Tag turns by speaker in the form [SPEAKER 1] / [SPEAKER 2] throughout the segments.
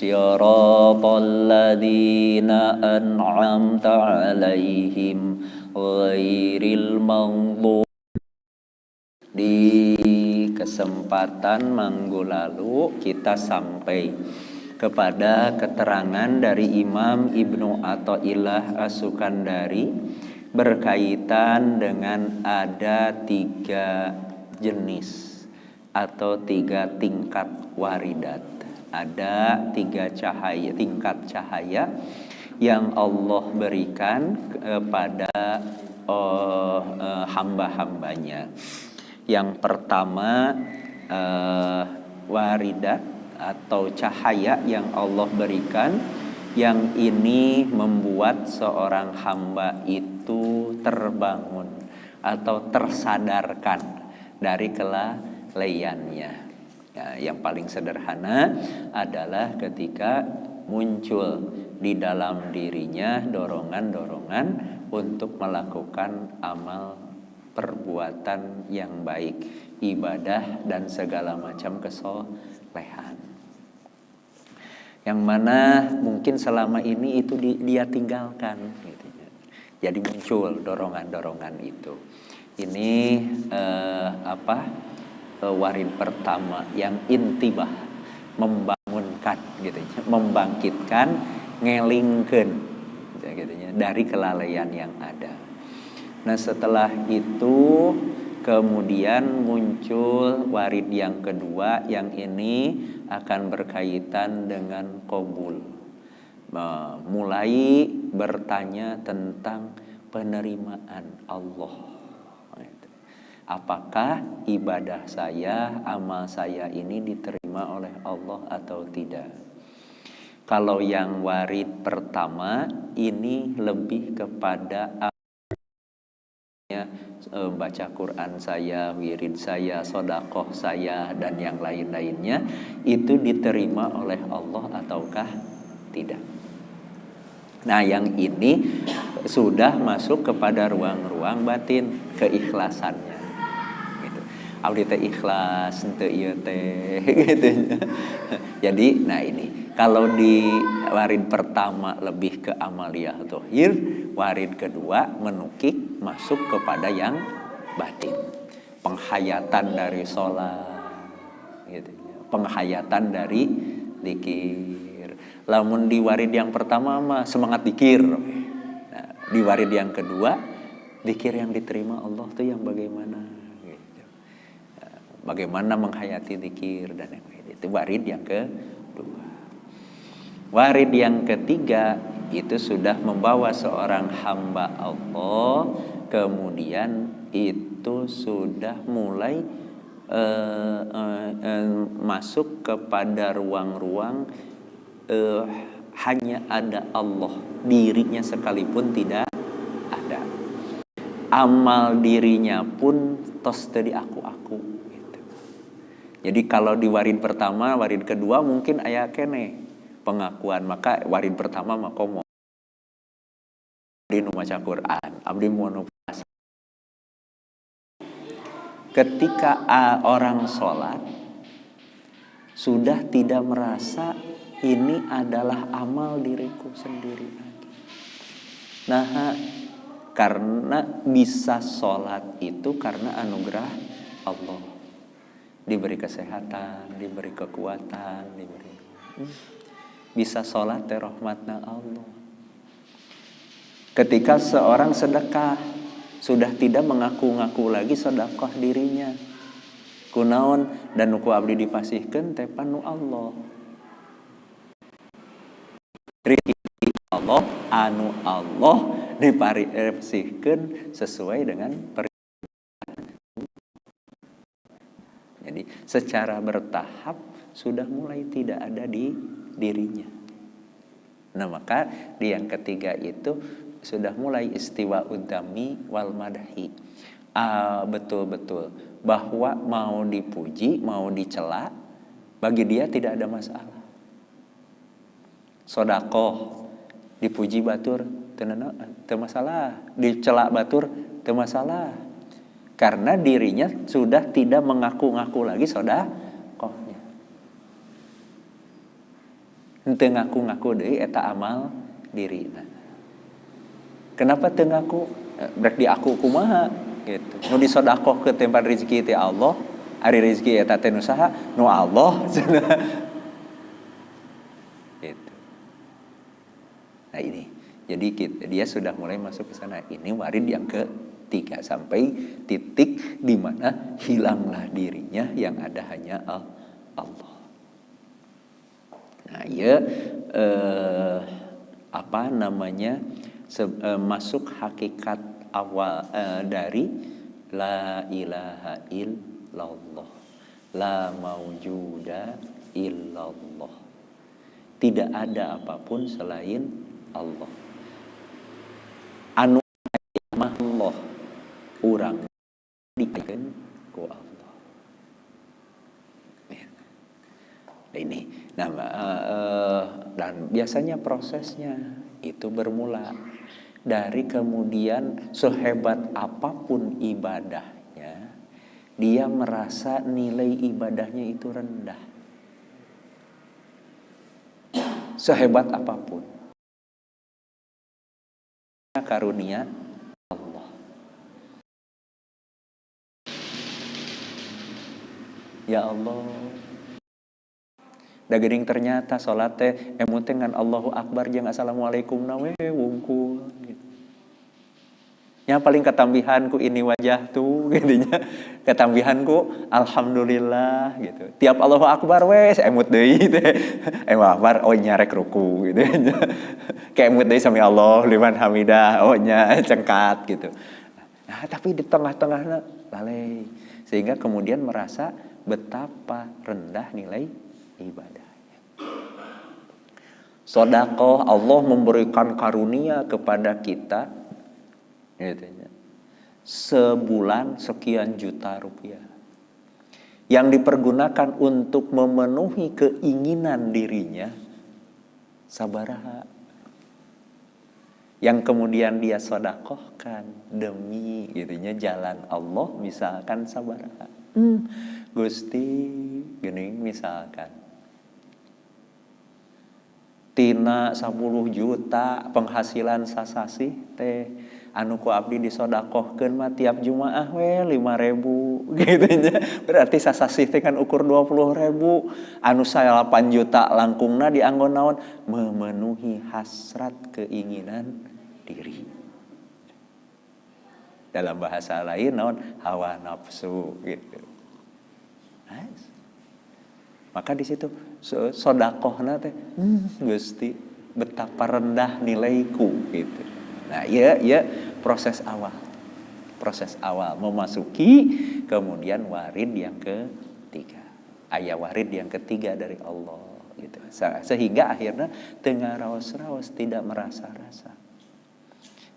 [SPEAKER 1] Siratal ladzina an'amta 'alaihim ghairil maghdubi. Di kesempatan minggu lalu kita sampai kepada keterangan dari Imam Ibnu Athaillah As-Sukandari berkaitan dengan ada 3 jenis atau 3 tingkat waridat. Ada 3 tingkat cahaya yang Allah berikan kepada hamba-hambanya. Yang pertama waridat atau cahaya yang Allah berikan, yang ini membuat seorang hamba itu terbangun atau tersadarkan dari kelalaiannya. Ya, yang paling sederhana adalah ketika muncul di dalam dirinya dorongan-dorongan untuk melakukan amal perbuatan yang baik, ibadah dan segala macam kesolehan. Yang mana mungkin selama ini itu dia tinggalkan gitu. Jadi muncul dorongan-dorongan itu. Ini warid pertama yang intibah, membangunkan gitu, membangkitkan, ngelingkeun gitu, dari kelalaian yang ada. Nah, setelah itu kemudian muncul warid yang kedua, yang ini akan berkaitan dengan qabul. Mulai bertanya tentang penerimaan Allah. Apakah ibadah saya, amal saya ini diterima oleh Allah atau tidak? Kalau yang warid pertama ini lebih kepada baca Quran saya, wirid saya, sedekah saya, dan yang lain-lainnya itu diterima oleh Allah ataukah tidak. Nah, yang ini sudah masuk kepada ruang-ruang batin, keikhlasannya. Abdi teh ikhlas henteu ieu teh gitu. Jadi nah ini kalau di warid pertama lebih ke amaliyah zahir, warid kedua menukik masuk kepada yang batin. Penghayatan dari sholat gitu. Penghayatan dari zikir. Lamun di warid yang pertama mah semangat zikir. Nah, di warid yang kedua zikir yang diterima Allah tuh yang bagaimana? Bagaimana menghayati zikir dan yang lain. Itu warid yang kedua. Warid yang ketiga itu sudah membawa seorang hamba Allah, kemudian itu sudah mulai masuk kepada ruang-ruang hanya ada Allah, dirinya sekalipun tidak ada. Amal dirinya pun tos tadi aku. Jadi kalau di warid pertama, warid kedua mungkin aya kene pengakuan, maka warid pertama mah komo abdi nu maca Quran, abdi nu puasa. Ketika orang sholat sudah tidak merasa ini adalah amal diriku sendiri lagi. Nah, karena bisa sholat itu karena anugerah Allah. Diberi kesehatan, diberi kekuatan, bisa sholat teh rahmatna Allah. Ketika seorang sedekah sudah tidak mengaku-ngaku lagi sedekah dirinya, kunaon dan nuku abdi dipasihkeun teh panu Allah. Rezeki Allah anu Allah dipasihkeun sesuai dengan Jadi secara bertahap sudah mulai tidak ada di dirinya. Nah, maka di yang ketiga itu sudah mulai istiwa udami wal madhi. Betul-betul bahwa mau dipuji, mau dicela, bagi dia tidak ada masalah. Sodakoh dipuji batur teu masalah, dicela batur teu masalah. Karena dirinya sudah tidak mengaku-ngaku lagi sedekahnya. Henteu ngaku-ngaku deui eta amal dirina. Kenapa teu ngaku? Brek di aku kumaha gitu. Nu disodakoh ke tempat rezeki ti Allah, ari rezeki eta teh nu saha? Nu Allah. Gitu. Nah ini, jadi dia sudah mulai masuk ke sana. Ini warid yang ketiga sampai titik di mana hilanglah dirinya, yang ada hanya Allah. Nah ya masuk hakikat awal dari la ilaha illallah, la maujuda illallah. Tidak ada apapun selain Allah. Anu Allah urang dikaitkeun ku Allah. Ini, dan biasanya prosesnya itu bermula dari kemudian sehebat apapun ibadahnya, dia merasa nilai ibadahnya itu rendah. Sehebat apapun. Karunia Allah. Ya Allah. Da geuning ternyata salat teh emu teh ngan Allahu Akbar jeung assalamualaikum nawe wungkul gitu. Yang paling ketambihanku ini wajah tuh gitu nya. Ketambihanku alhamdulillah gitu. Tiap Allahu Akbar wes emut deui teh. Akbar oh nyarek ruku gitu nya. Kayak emut deui sami Allah liman hamidah oh nya cengkat gitu. Nah, tapi di tengah-tengahna lalai sehingga kemudian merasa betapa rendah nilai ibadah. Sedekah Allah memberikan karunia kepada kita gitu ya. Sebulan sekian juta rupiah yang dipergunakan untuk memenuhi keinginan dirinya sabaraha, yang kemudian dia sedekahkan demi gitunya jalan Allah misalkan sabaraha. Gusti geuning misalkan tina 10 juta penghasilan sasasi teh anu ku abdi disodakohkeun mah tiap Jumaah we 5.000 gitu nya. Berarti sasasi teh kan ukur 20.000. Anu 8 juta langkungna dianggo naon? Memenuhi hasrat keinginan diri. Dalam bahasa lain naon? Hawa nafsu gitu. Nice. Maka di situ sodakohna teh Gusti betapa rendah nilaiku gitu. Nah, ya proses awal memasuki kemudian warid yang ketiga. Aya warid yang ketiga dari Allah gitu. Sehingga akhirnya tengah raos-raos tidak merasa-rasa.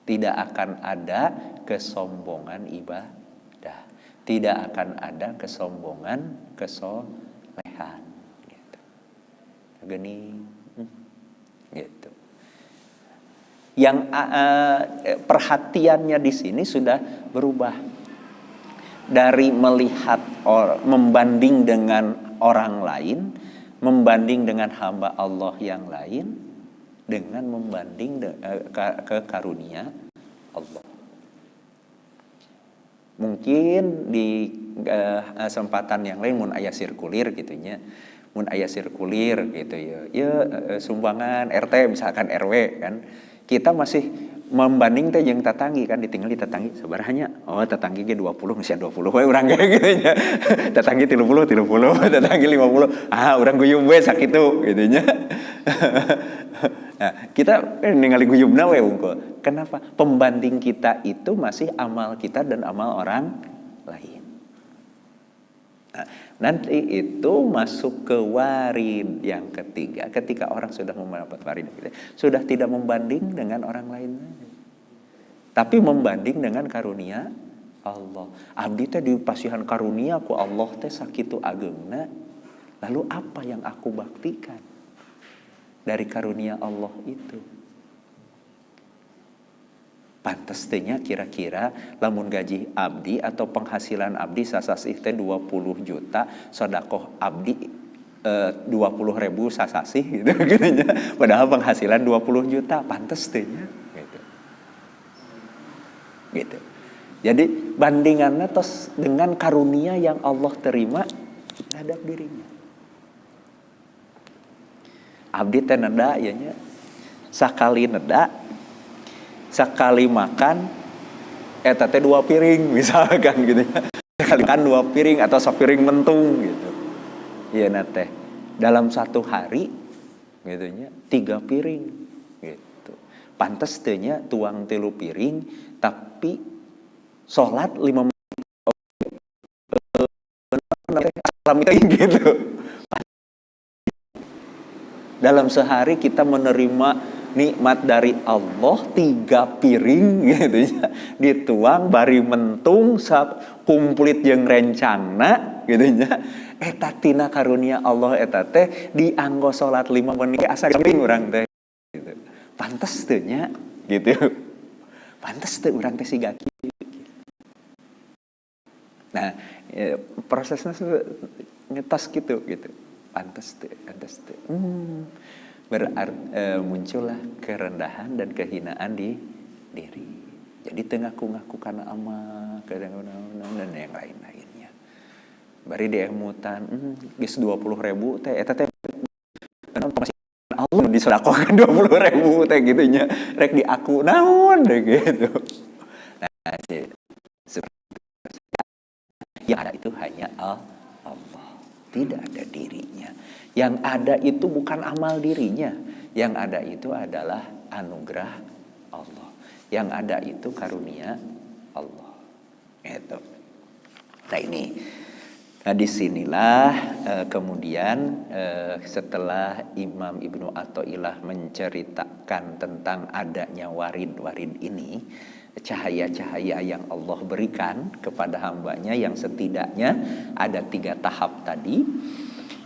[SPEAKER 1] Tidak akan ada kesombongan ibadah. Tidak akan ada kesombongan kesolehan gitu. Gini gitu. Yang perhatiannya di sini sudah berubah dari melihat membanding dengan orang lain, membanding dengan hamba Allah yang lain, dengan membanding ke karunia Allah. Mungkin di kesempatan yang lain mun aya sirkulir gitunya. Mun aya sirkulir gitu ya sumbangan RT misalkan RW kan. Kita masih membanding teh jeung tatanggi kan, ditinggal di tatanggi sabarahnya. Oh, tatanggi ge 20 masih 20 we urang ge gitu nya. Tatanggi 30, tatanggi 50. Ah, urang guyub we sakitu gitu nya. Nah, kita ningali guyubna we unggul. Kenapa? Pembanding kita itu masih amal kita dan amal orang lain. Nah, nanti itu masuk ke warid yang ketiga. Ketika orang sudah mendapat warid sudah tidak membanding dengan orang lain, tapi membanding dengan karunia Allah. Abdi teh dipasihan karunia ku Allah teh sakitu ageungna. Lalu apa yang aku baktikan dari karunia Allah itu? Pantes tehnya kira-kira lamun gaji abdi atau penghasilan abdi sasasih teh 20 juta, sedekah abdi 20.000 sasasih gitu, gitu ya. Padahal penghasilan 20 juta, pantes teh nya gitu. Gitu. Jadi bandingannya tos dengan karunia yang Allah terima terhadap dirinya. Abdi teh neda ya nya. Sakali neda, sakali makan eta teh 2 piring misalkan gitu ya. Sekali makan 2 piring atau sapiring mentung gitu. Iya teh dalam satu hari gitu nya 3 piring gitu. Pantes teh nya tuang 3 piring tapi sholat 5 menit gitu. Dalam sehari kita menerima nikmat dari Allah 3 piring gitu ya. Dituang bari mentung kumplit jeung rencangna gitu ya. Eta tina karunia Allah eta teh dianggo salat 5 menit asa piring urang teh gitu. Pantes teu nya gitu. Pantes teu urang teh siga kieu. Nah, prosesnya ngetas gitu. Pantes teu. Muncullah kerendahan dan kehinaan di diri. Jadi ngaku-ngaku karena amal, kadang-kadang dan yang lain-lainnya. Bari diemutan, geus 20.000 teh eta teh Allah disedekahkan 20.000 teh gitu nya. Rek diaku naon deh gitu. Nah, yang ada itu hanya Allah, tidak ada dirinya. Yang ada itu bukan amal dirinya, yang ada itu adalah anugerah Allah. Yang ada itu karunia Allah. Gitu. Nah ini, disinilah kemudian setelah Imam Ibnu Athaillah menceritakan tentang adanya warid-warid ini, cahaya-cahaya yang Allah berikan kepada hambanya yang setidaknya ada 3 tahap tadi.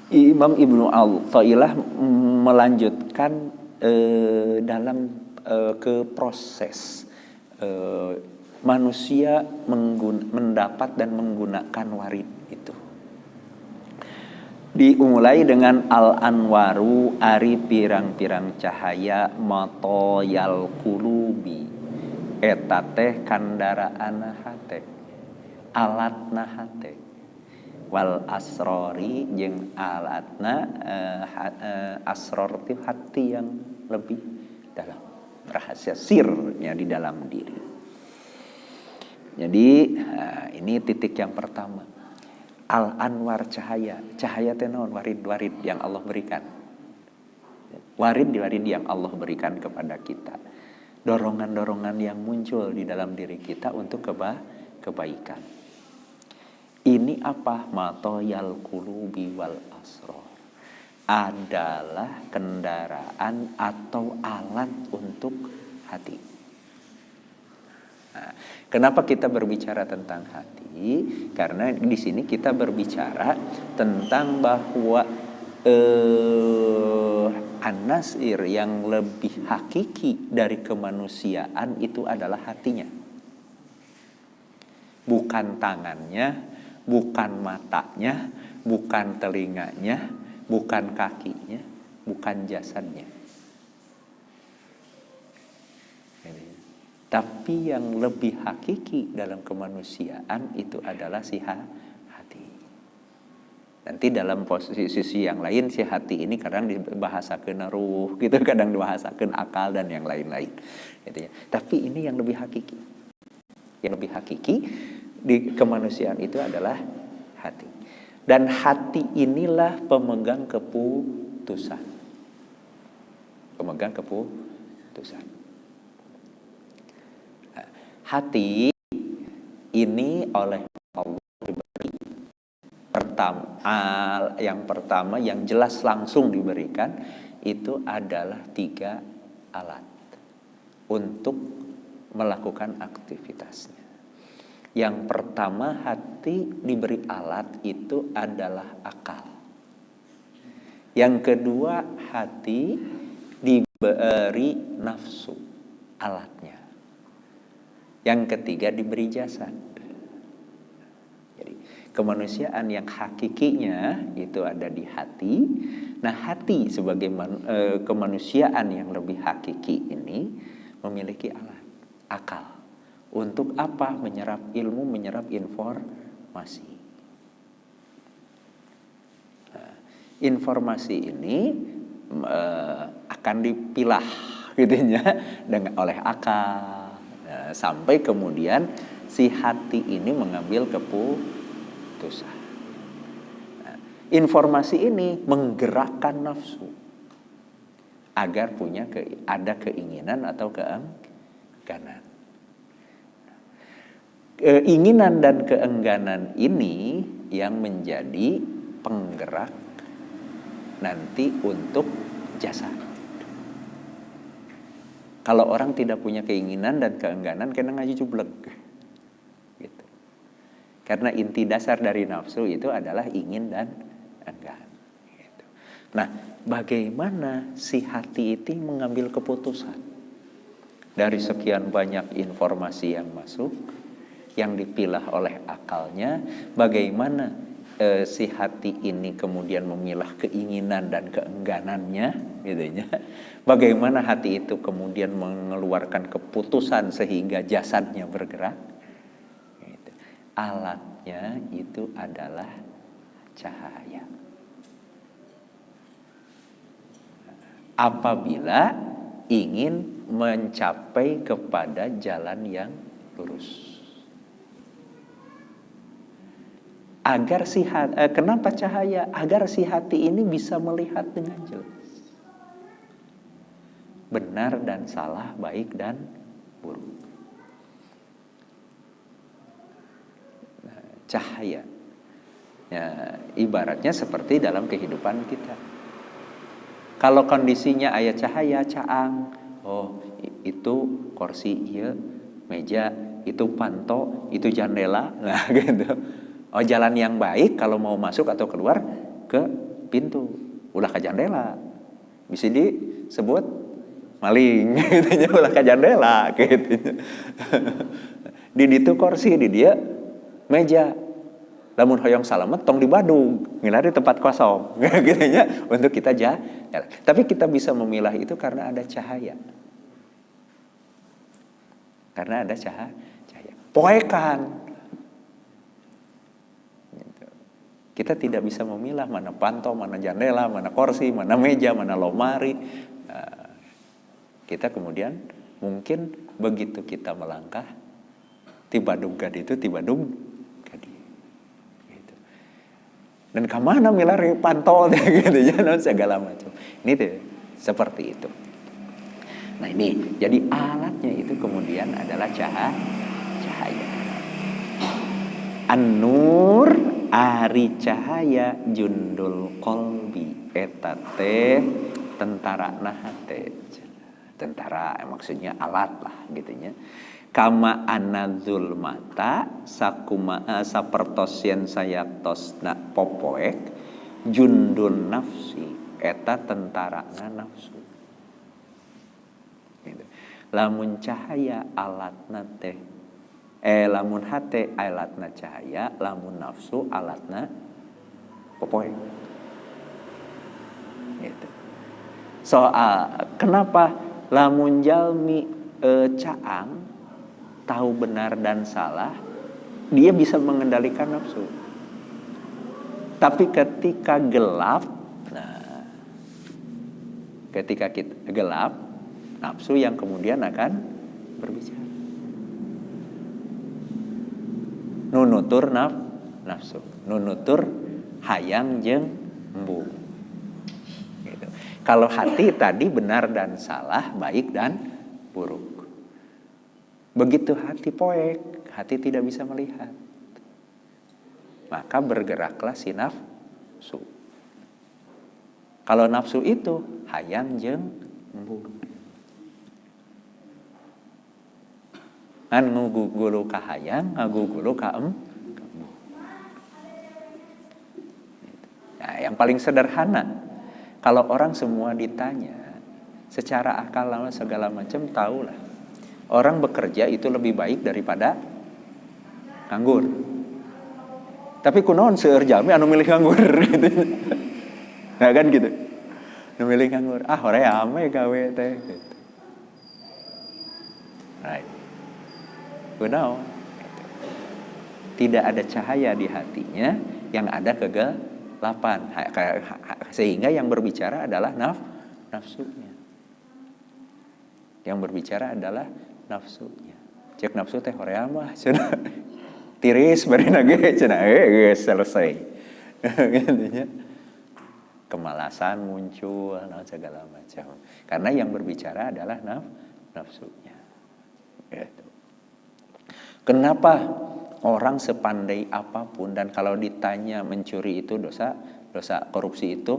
[SPEAKER 1] Imam Ibnu Athaillah melanjutkan dalam ke proses manusia mendapat dan menggunakan warid itu. Dimulai dengan al-anwaru ari pirang-pirang cahaya matoyal kulubi. Eta teh kandaraan hate, alatna hate, wal asrori jeung alatna asror itu hati yang lebih dalam, rahasia sirnya di dalam diri. Jadi ini titik yang pertama, al-anwar cahaya teh naon, warid yang Allah berikan, warid yang Allah berikan kepada kita. Dorongan-dorongan yang muncul di dalam diri kita untuk kebaikan. Ini apa? Matoyal kulubi wal asror. Adalah kendaraan atau alat untuk hati. Nah, kenapa kita berbicara tentang hati? Karena di sini kita berbicara tentang bahwa an-nasir yang lebih hakiki dari kemanusiaan itu adalah hatinya. Bukan tangannya, bukan matanya, bukan telinganya, bukan kakinya, bukan jasadnya. Tapi yang lebih hakiki dalam kemanusiaan itu adalah si hati. Nanti dalam posisi yang lain si hati ini kadang dibahasakeun ruh gitu, kadang dibahasakeun akal dan yang lain-lain gitu ya. Tapi ini yang lebih hakiki. Yang lebih hakiki di kemanusiaan itu adalah hati. Dan hati inilah pemegang keputusan. Pemegang keputusan. Nah, hati ini oleh Allah diberi yang pertama yang jelas langsung diberikan itu adalah 3 alat untuk melakukan aktivitasnya. Yang pertama, hati diberi alat itu adalah akal. Yang kedua, hati diberi nafsu, alatnya. Yang ketiga, diberi jasad. Jadi Kemanusiaan yang hakikinya itu ada di hati. Nah, hati sebagai kemanusiaan yang lebih hakiki ini memiliki alat, akal. Untuk apa? Menyerap ilmu, menyerap informasi. Nah, informasi ini akan dipilah gitu ya oleh akal. Nah, sampai kemudian si hati ini mengambil keputusan. Nah, informasi ini menggerakkan nafsu agar ada keinginan atau keengganan. Keinginan dan keengganan ini yang menjadi penggerak nanti untuk jasad. Kalau orang tidak punya keinginan dan keengganan, kena ngaji jublek. Gitu. Karena inti dasar dari nafsu itu adalah ingin dan enggan. Gitu. Nah, bagaimana si hati itu mengambil keputusan dari sekian banyak informasi yang masuk, yang dipilah oleh akalnya? Bagaimana si hati ini kemudian memilah keinginan dan keengganannya, gitu ya. Bagaimana hati itu kemudian mengeluarkan keputusan sehingga jasadnya bergerak? Gitu. Alatnya itu adalah cahaya. Apabila ingin mencapai kepada jalan yang lurus. Agar kenapa cahaya? Agar si hati ini bisa melihat dengan jelas benar dan salah, baik dan buruk. Nah, cahaya ya, ibaratnya seperti dalam kehidupan kita. Kalau kondisinya aya cahaya caang, oh itu kursi, iya meja, itu panto, itu jendela, nah gitu. Oh, jalan yang baik kalau mau masuk atau keluar ke pintu, ulah ke jendela. Bisa disebut maling, gitu ulah ke jendela, gitu. Di ditu kursi, di dia meja. Lamun hoyong salamet tong di Badung, ngilari tempat kosong, gitu ya, untuk kita jalan. Tapi kita bisa memilah itu karena ada cahaya. Karena ada cahaya. Poekan. Kita tidak bisa memilah mana panto, mana jendela, mana kursi, mana meja, mana lemari. Kita kemudian mungkin begitu kita melangkah, tiba dugad itu tiba dug gadi. Gitu. Dan kemana milari panto gitu ya, segala macam. Ini tuh seperti itu. Nah ini, jadi alatnya itu kemudian adalah cahaya. An-nur ari cahaya jundul qalbi, eta teh tentara hate. Tentara maksudnya alat lah gitu nya. Kama anadzul mata sapertosien sayatosna popoek jundul nafsi, eta tentara nafsu. Gitu. Lamun cahaya alatna teh lamun hate alatna cahaya, lamun nafsu alatna popoe. Gitu. Soal kenapa lamun jalmi caang tahu benar dan salah, dia bisa mengendalikan nafsu. Tapi ketika gelap, nah ketika kita gelap, nafsu yang kemudian akan berbicara. Nunutur nafsu, nunutur hayang jeung embung. Gitu. Kalau hati tadi benar dan salah, baik dan buruk. Begitu hati poek, hati tidak bisa melihat. Maka bergeraklah si nafsu. Kalau nafsu itu hayang jeung embung. Kan ngugulu ka hayang, ngagugulu ka embung. Nah, yang paling sederhana, kalau orang semua ditanya, secara akal segala macam tahulah. Orang bekerja itu lebih baik daripada nganggur. Tapi kunaon seueur jalmi anu milih nganggur gitu. Nah kan gitu. Nu milih nganggur, hoream we gawe teh gitu. Right. Kunaon? Tidak ada cahaya di hatinya, yang ada kegelapan. Sehingga yang berbicara adalah nafsunya. Yang berbicara adalah nafsunya. Cek nafsu teh hoream mah cenah. Tiris bari nage cenah geus selesai. Gitu. Kemalasan muncul, segala macam. Karena yang berbicara adalah nafsunya. Gitu. Kenapa orang sepandai apapun dan kalau ditanya mencuri itu dosa, korupsi itu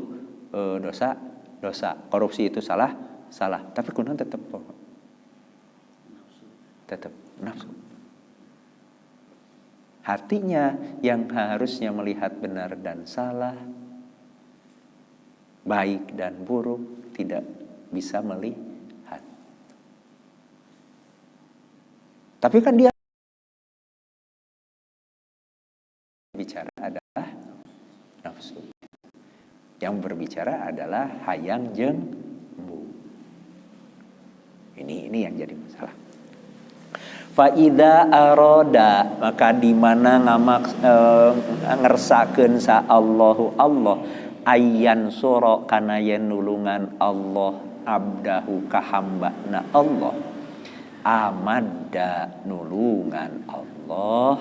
[SPEAKER 1] dosa, korupsi itu salah. Tapi kunaon tetap nafsu. Hatinya yang harusnya melihat benar dan salah, baik dan buruk, tidak bisa melihat. Tapi kan dia bicara adalah nafsu. Yang berbicara adalah hayang jeung embu. Ini yang jadi masalah. Faida aroda, maka di mana ngersakeun sa Allahu Allah ayyan sura kana yen nulungan Allah abdahu ka hambana Allah, amadda nulungan Allah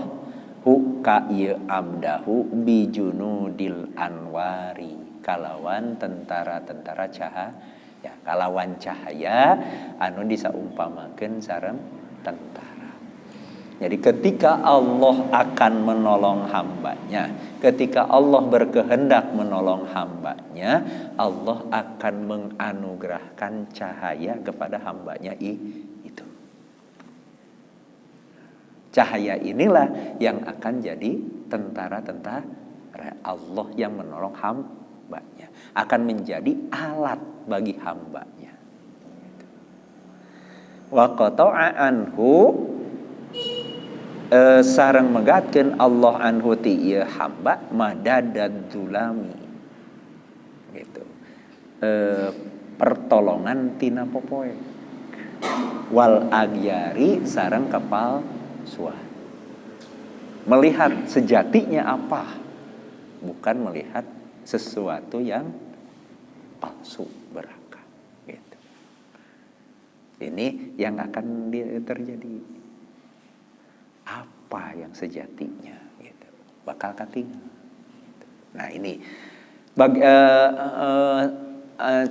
[SPEAKER 1] hu ka ieu abdahu bijunudil anwari, kalawan tentara-tentara cahaya, kalawan cahaya anu disaumpamakeun sareng tentara. Jadi ketika Allah akan menolong hambanya, ketika Allah berkehendak menolong hambanya, Allah akan menganugerahkan cahaya kepada hambanya itu. Cahaya inilah yang akan jadi tentara-tentara Allah yang menolong hambanya, akan menjadi alat bagi hambanya. Wa qata'a anhu, sareng megatkeun Allah anhu ti ieu hamba madadad zulami, gitu. Pertolongan tina popoe wal agyari sareng kapalsuan. Melihat sejatinya apa, bukan melihat sesuatu yang palsu beraka, gitu. Ini yang akan terjadi. Apa yang sejatinya gitu, bakal katingal gitu. Nah ini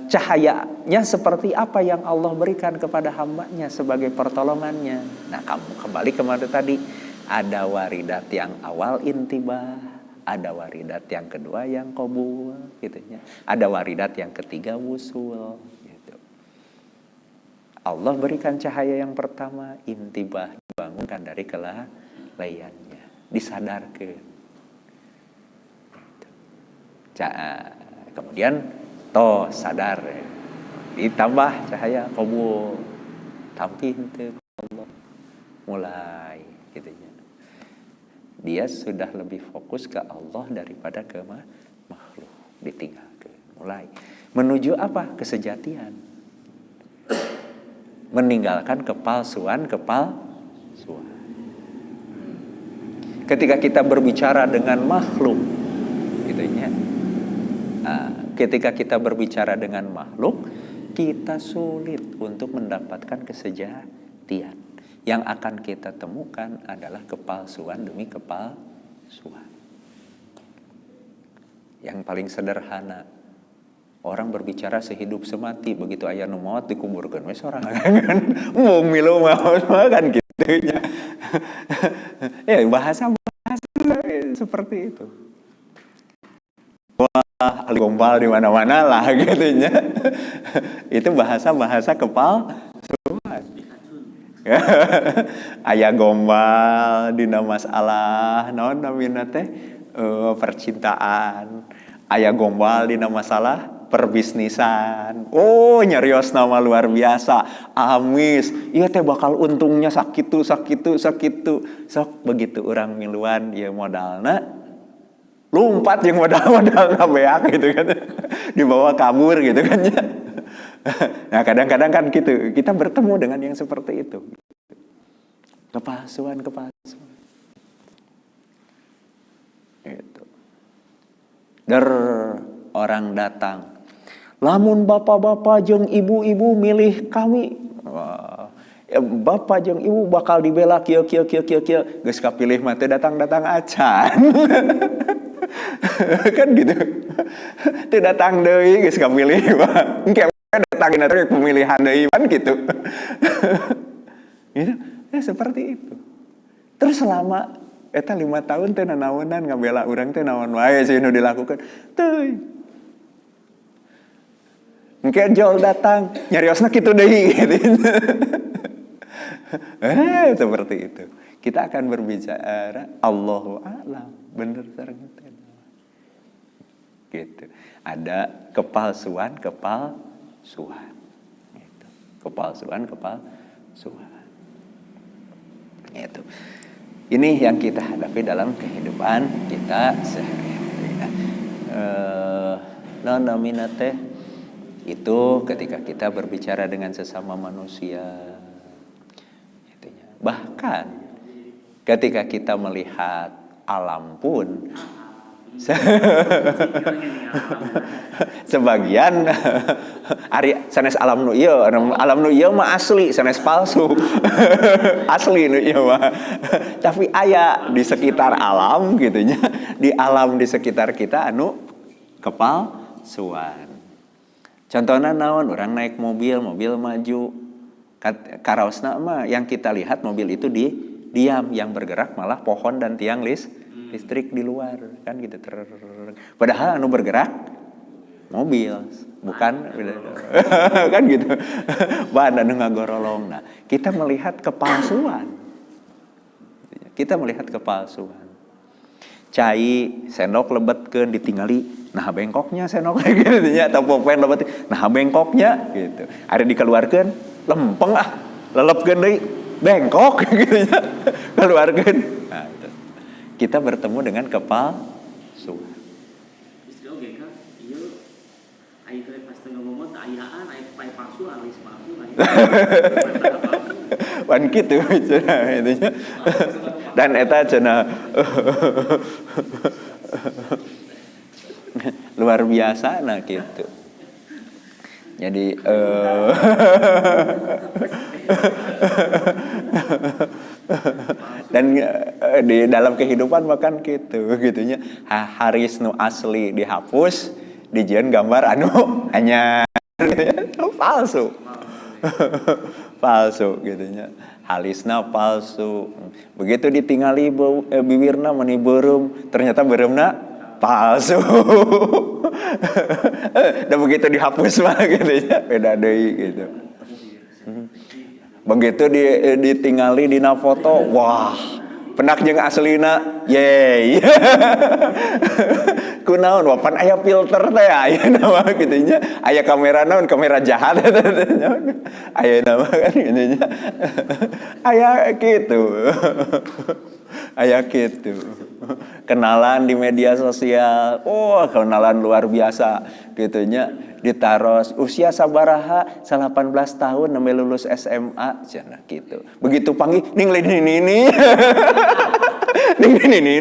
[SPEAKER 1] cahayanya seperti apa yang Allah berikan kepada hambanya sebagai pertolongannya. Nah kamu kembali kemana tadi, ada waridat yang awal intibah, ada waridat yang kedua yang qabul gitu ya, ada waridat yang ketiga wusul gitu. Allah berikan cahaya yang pertama, intibah, dibangunkan dari kelalaiannya, disadarkan. Kemudian sadar, ditambah cahaya qabul, tampih teu Allah, mulai gitu ya. Dia sudah lebih fokus ke Allah daripada ke makhluk, ditinggalkan. Mulai menuju apa? Kesejatian. Meninggalkan kepalsuan. Ketika kita berbicara dengan makhluk, gitu ya. Ketika kita berbicara dengan makhluk, kita sulit untuk mendapatkan kesejatian. Yang akan kita temukan adalah kepalsuan demi kepalsuan. Yang paling sederhana, orang berbicara sehidup semati, begitu aya nu maot dikuburkeun we sorangan kan. Mung milu maot kan gitu nya. Ya bahasa seperti itu. Wah, gombal di mana-mana lah gitu nya. Itu bahasa kepalsuan. Aya gombal dina masalah naon namina teh percintaan, aya gombal dina masalah perbisnisan. Oh, nyarios nama luar biasa, amis, ieu teh bakal untungnya sakitu. Sok begitu urang miluan ieu modalna Lompat yang modal-modal ngabeak gitu kan. Dibawa kabur gitu kan ya. Nah, kadang-kadang kan gitu, kita bertemu dengan yang seperti itu. Kepalsuan. Gitu. Orang datang. Lamun bapak-bapak jeung ibu-ibu milih kami. Wah. Ya, bapak jeung ibu bakal dibela kieu. Geus kapilih mah teu datang-datang acan. Kan gitu. Teu datang deui geus kapilih mah. Engke datangin teh pemilihan deui kan gitu. Gitu. Ya seperti itu. Terus selama eta 5 tahun teh nanaonan ngabela urang teh naon wae sih nu dilakukan. Teuing. Engke jol datang nyariosna kitu deui gitu. Seperti itu. Kita akan berbicara Allahu a'lam, bener sareng teh. Gitu. Ada kepalsuan. Gitu. Kepalsuan. Itu. Ini yang kita hadapi dalam kehidupan kita sehari-hari. Nominate itu ketika kita berbicara dengan sesama manusia. Bahkan ketika kita melihat alam pun sebagian ari sanes alam nu ieu mah asli sanes palsu. Asli nu ieu mah. Tapi aya di sekitar alam gitu nya, di alam di sekitar kita anu kepalsuan. Contohnya naon, orang naik mobil maju, karaosna mah yang kita lihat mobil itu diam, yang bergerak malah pohon dan tiang listrik di luar, kan gitu. Padahal anu bergerak mobil, bukan kan gitu. Bahan anu ngagorolong. Nah, kita melihat kepalsuan. Cai sendok lebetkeun ditinggali. Nah bengkoknya senok gitu nya atau pulpen lebet. Nah bengkoknya gitu. Ada dikeluarkeun lempeng lelepkeun deui bengkok gitu nya. Keluarkeun. Nah, itu. Kita bertemu dengan kepalsuan.
[SPEAKER 2] Istri oge kan ieu aya teh pas teu ngomong teh ayaan aya pae palsu alis palsu aya.
[SPEAKER 1] Wan kitu cenah itu nya. Dan eta cenah luar biasa nah gitu. Jadi dan di dalam kehidupan makan gitu gitunya haris nu asli dihapus dijieun gambar anu anyar palsu. Palsu gitunya. Halisna palsu. Begitu ditingali bibirna meni beureum, ternyata beureumna palsu. Dan begitu dihapus mah gitu ya, beda deui gitu. Begitu ditingali dina foto, wah, penak jeung aslina, yeay. Kunaon wapan aya filter teh aya nama kitu nya. Aya kamera naon, kamera jahat aya nama kan kitu nya. Aya kitu. Aya kitu. Kenalan di media sosial. Oh, kenalan luar biasa kitu nya. Ditaros usia sabaraha 18 tahun nembe lulus SMA cenah gitu. Begitu panggil ning ini. Ning ini.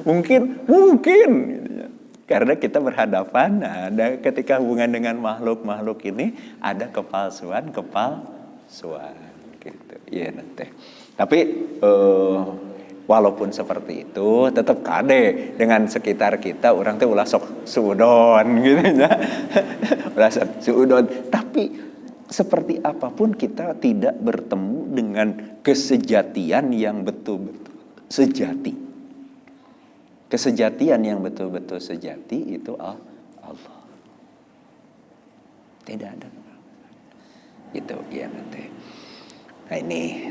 [SPEAKER 1] Mungkin gitu ya. Karena kita berhadapan ada ketika hubungan dengan makhluk ini ada kepalsuan gitu. Iya nanti. Tapi walaupun seperti itu tetap kade dengan sekitar kita orang teh ulah sok suudon gitu ya. Ulah sok suudon, tapi seperti apapun kita tidak bertemu dengan kesejatian yang betul-betul sejati. Kesejatian yang betul-betul sejati itu Allah. Tidak ada. Itu ya nanti.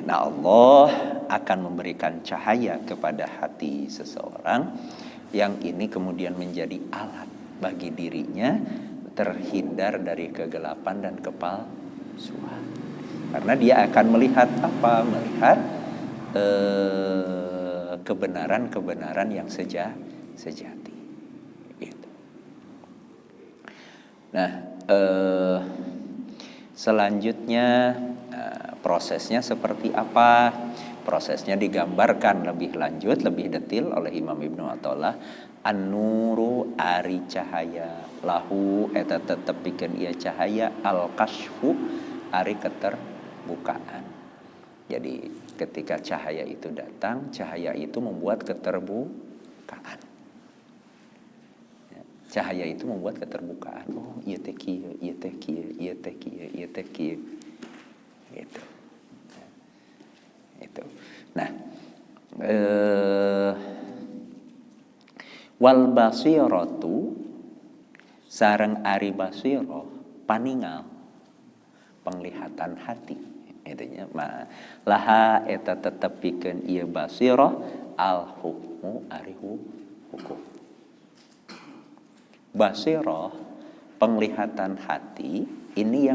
[SPEAKER 1] Nah Allah akan memberikan cahaya kepada hati seseorang yang ini kemudian menjadi alat bagi dirinya terhindar dari kegelapan dan kepalsuan. Karena dia akan melihat apa? Melihat kebenaran-kebenaran yang sejati. Gitu. Nah, selanjutnya prosesnya seperti apa? Prosesnya digambarkan lebih lanjut, lebih detail oleh Imam Ibnu Athaillah. An-nuru ari cahaya, lahu eta tetep pikeun ieu cahaya, al-kasfu ari keterbukaan. Jadi ketika cahaya itu datang, cahaya itu membuat keterbukaan. Cahaya itu membuat keterbukaan. Oh, ieu teh kieu, ieu teh kieu, ieu teh kieu, ieu teh kieu. Gitu. Itu. Nah, wal basiratu sareng ari basirah paningal penglihatan hati. Itunya laha eta tetep pikeun ieu basirah al hukmu ari hukum. Basirah penglihatan hati ini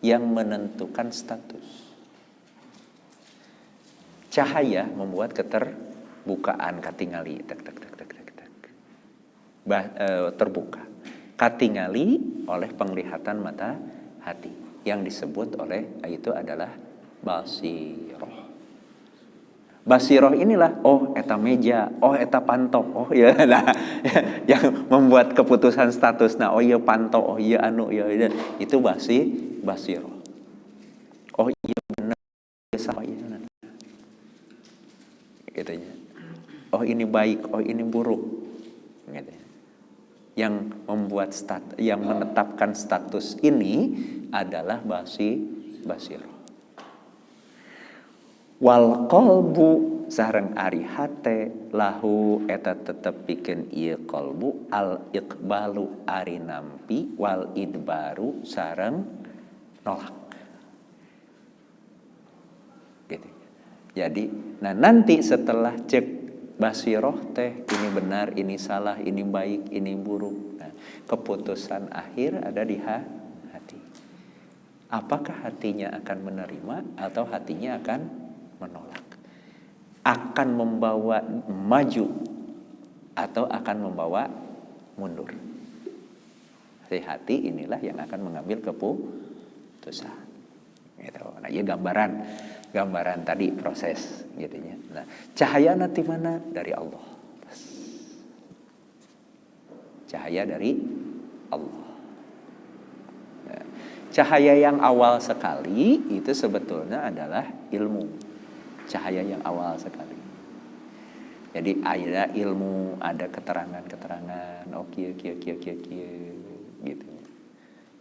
[SPEAKER 1] yang menentukan status. Cahaya membuat keterbukaan katingali terbuka. Katingali oleh penglihatan mata hati yang disebut oleh itu adalah basirah. Basirah inilah eta meja, eta pantok, ya nah yang membuat keputusan status. Nah, ieu pantok, ieu anu, ieu itu basirah. Iya benar, sama ieu. Gitu ya. Ini baik, ini buruk. Gitu. Yang membuat yang menetapkan status ini adalah basirah. Wal qalbu sareng ari hate lahu eta tetep pikeun ieu qalbu al iqbalu ari nampi wal idbaru sareng nolak. Gitu. Jadi, nanti setelah cek basirah teh ini benar, ini salah, ini baik, ini buruk. Nah, keputusan akhir ada di hati. Apakah hatinya akan menerima atau hatinya akan menolak? Akan membawa maju atau akan membawa mundur? Hati inilah yang akan mengambil keputusan. Gitu. Nah, ini gambaran tadi proses gitunya. Nah, cahaya nanti mana? Dari Allah. Cahaya dari Allah. Nah, cahaya yang awal sekali itu sebetulnya adalah ilmu. Cahaya yang awal sekali. Jadi ada ilmu, ada keterangan-keterangan, kieu gitu.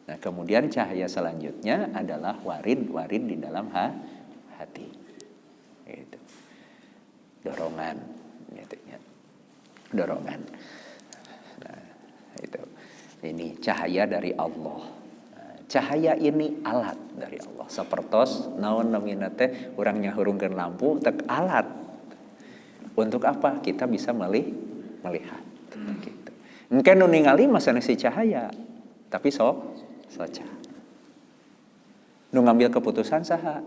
[SPEAKER 1] Nah, kemudian cahaya selanjutnya adalah warid di dalam hati. Gitu. Dorongan gitu ya. Dorongan. Nah, itu. Ini cahaya dari Allah. Nah, cahaya ini alat dari Allah. Sapertos naon namina teh urang nyahurungkeun lampu tek alat. Untuk apa? Kita bisa melihat. Gitu. Mungkin nu ningali masana si cahaya, tapi soca. Nu ngambil keputusan saha?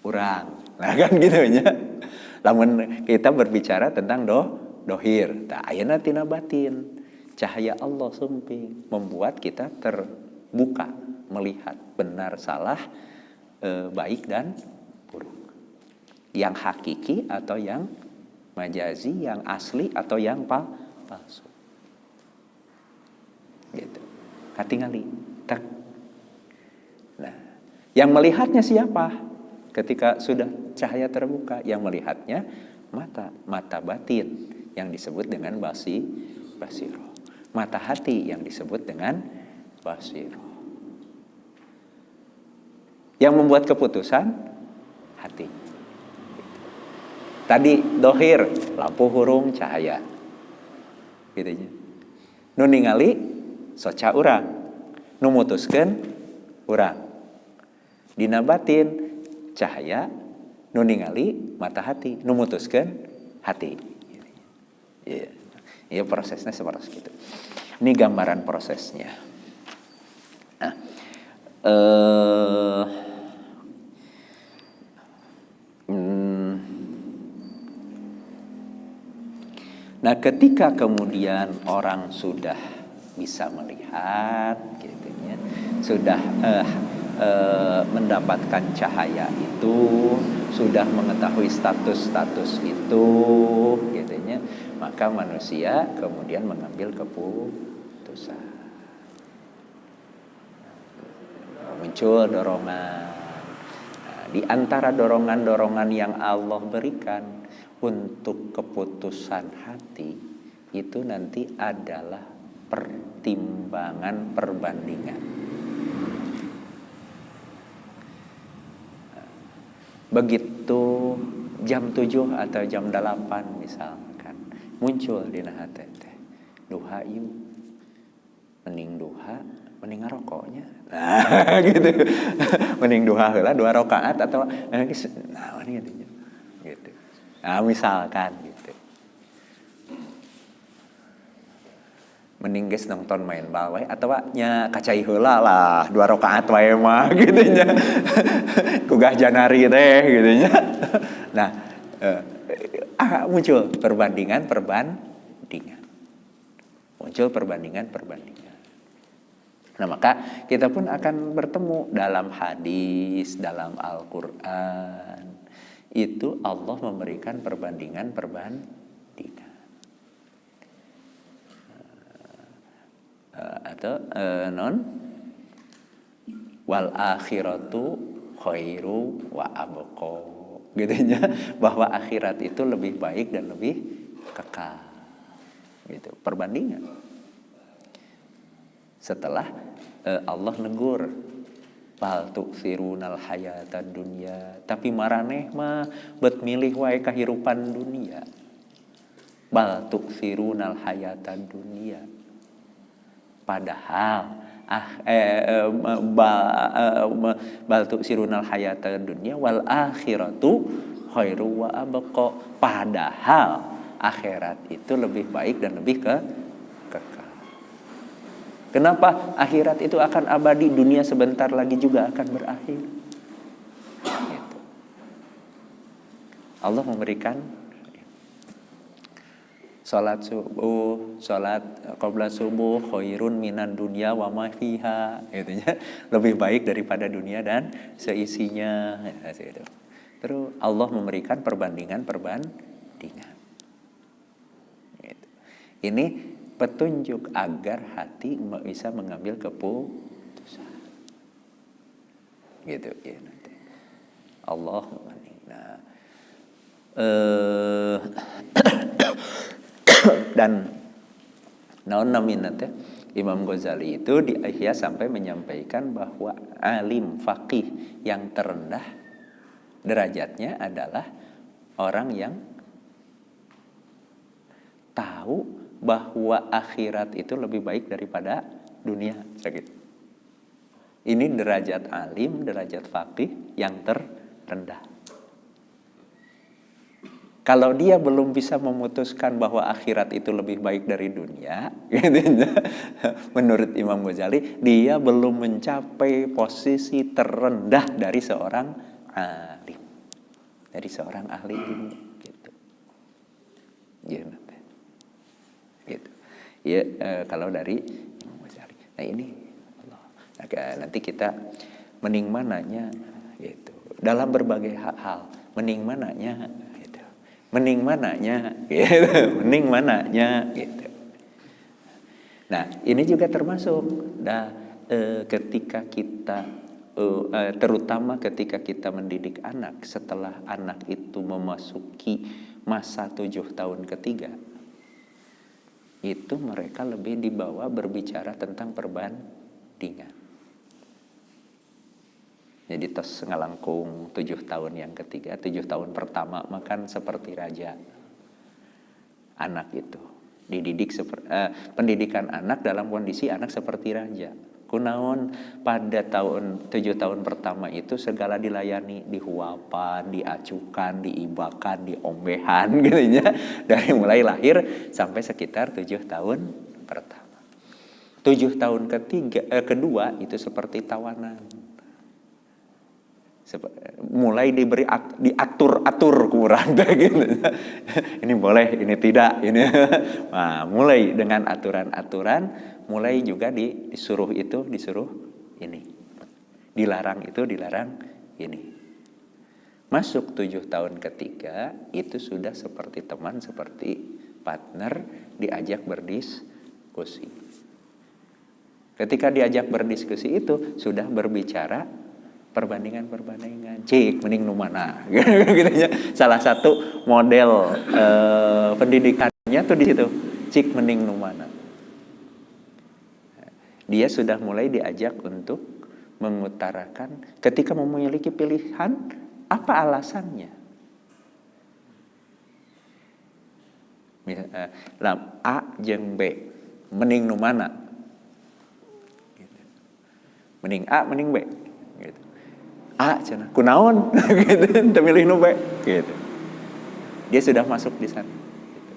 [SPEAKER 1] Urang. Nah kan gitu nya. Lamun kita berbicara tentang dohir, tah ayeuna tina batin. Cahaya Allah sumping membuat kita terbuka melihat benar salah, baik dan buruk. Yang hakiki atau yang majazi, yang asli atau yang palsu. Gitu. Katingali. Tak. Nah, yang melihatnya siapa? Ketika sudah cahaya terbuka, yang melihatnya mata batin yang disebut dengan basirah. Mata hati yang disebut dengan basirah. Yang membuat keputusan hati. Tadi dohir, lampu hurung cahaya. Gitu aja. Nu ningali soca urang. Nu mutuskeun urang. Dina batin cahaya, nu ningali mata hati, nu mutuskeun hati. Iya. Iya prosesnya seperti itu. Ini gambaran prosesnya. Nah, Nah, ketika kemudian orang sudah bisa melihat, gitu ya, sudah mendapatkan cahaya itu, sudah mengetahui status-status itu, gitu ya, maka manusia kemudian mengambil keputusan. Muncul dorongan. Nah, di antara dorongan-dorongan yang Allah berikan untuk keputusan hati itu nanti adalah pertimbangan perbandingan. Begitu jam 7 atau jam 8 misalkan muncul di hati teh duha yuk, mending duha mending ngarokoknya, nah gitu. Mending duha heula 2 rakaat atau nah ini gitu. Nah misalkan gitu, mending geus nonton main bal we atau nya kacai heula lah 2 rakaat wae mah gitu nya. Kugah janari teh gitu nya. Nah, muncul perbandingan. Muncul perbandingan. Nah, maka kita pun akan bertemu dalam hadis, dalam Al-Qur'an. Itu Allah memberikan perbandingan. Atau wal akhiratu khairu wa abqa, gitu ya, bahwa akhirat itu lebih baik dan lebih kekal, gitu, perbandingan. Setelah Allah negur bal tu'thirunal hayatad dunya, tapi maraneh mah bet milih wae kahirupan dunia. Bal tu'thirunal hayatad dunya, padahal bal tu'thirunal hayatad dunya wal akhiratu khairu wa abqa, padahal akhirat itu lebih baik dan lebih kekal. Kenapa? Akhirat itu akan abadi, dunia sebentar lagi juga akan berakhir. Gitu. Allah memberikan salat subuh, salat qabla subuh khairun minan dunya wa ma fiha, gitu ya. Lebih baik daripada dunia dan seisinya, gitu. Terus Allah memberikan perbandingan. Gitu. Ini petunjuk agar hati bisa mengambil keputusan. Gitu ya nanti. Allah dan naon namina teh Imam Ghazali itu di Ihya sampai menyampaikan bahwa alim faqih yang terendah derajatnya adalah orang yang tahu bahwa akhirat itu lebih baik daripada dunia. Ini derajat alim, derajat faqih yang terendah. Kalau dia belum bisa memutuskan bahwa akhirat itu lebih baik dari dunia, menurut Imam Ghazali, dia belum mencapai posisi terendah dari seorang alim, dari seorang ahli ilmu, gitu. Gitu. Ya, kalau dari Imam Ghazali. Nah ini Allah. Nah, nanti kita mending mananya, gitu. Dalam berbagai hal, mending mananya, gitu. Mending mananya, gitu. Mending mananya, gitu. Nah ini juga termasuk. Nah, ketika kita terutama ketika kita mendidik anak, setelah anak itu memasuki masa 7 tahun ketiga, itu mereka lebih dibawa berbicara tentang perbandingan. Jadi tos ngalangkung 7 tahun yang ketiga, 7 tahun pertama makan seperti raja. Anak itu dididik pendidikan anak dalam kondisi anak seperti raja. Kunaon pada 7 tahun pertama itu segala dilayani, dihuapan, diacukan, diibakan, diombehan gitu ya. Dari mulai lahir sampai sekitar 7 tahun pertama. 7 tahun kedua itu seperti tawanan. Mulai diatur-atur kurang gitu. Ini boleh, ini tidak, ini. Nah, mulai dengan aturan-aturan, mulai juga disuruh itu, disuruh ini. Dilarang itu, dilarang ini. Masuk 7 tahun ketiga, itu sudah seperti teman, seperti partner, diajak berdiskusi. Ketika diajak berdiskusi itu, sudah berbicara perbandingan, cik mending nu mana gitu ya. Salah satu model pendidikannya tuh di situ, cik mending nu mana. Dia sudah mulai diajak untuk mengutarakan ketika memiliki pilihan apa alasannya. A jeung B mending nu mana? Gitu. Mending A, mending B. Gitu. A cenah kunaon gitu, teu milih nu B gitu. Dia sudah masuk di sana gitu.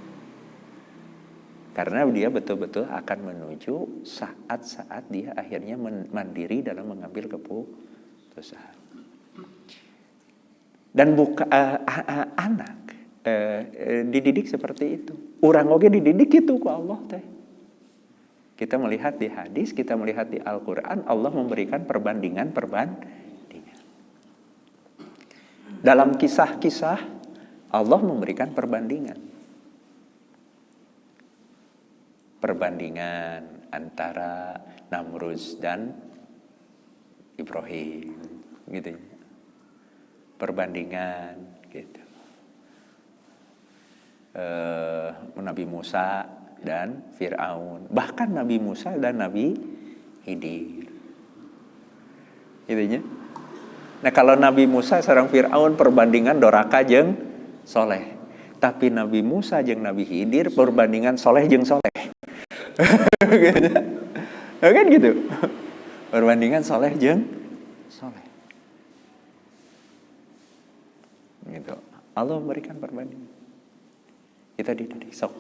[SPEAKER 1] Karena dia betul-betul akan menuju saat-saat dia akhirnya mandiri dalam mengambil keputusan. Dan anak dididik seperti itu. Urang oge dididik itu ku Allah teh. Kita melihat di hadis, kita melihat di Al-Qur'an, Allah memberikan perbandingan. Dalam kisah-kisah Allah memberikan perbandingan antara Namruz dan Ibrahim gitu. Perbandingan gitu. Nabi Musa dan Fir'aun, bahkan Nabi Musa dan Nabi Khidir. Gitu ya. Nah, kalau Nabi Musa sareng Fir'aun perbandingan doraka jeung soleh. Tapi Nabi Musa jeung Nabi Khidir perbandingan soleh jeung soleh. Kan gitu. Perbandingan soleh jeung soleh. Gitu. Allah memberikan perbandingan. Kita dididik sok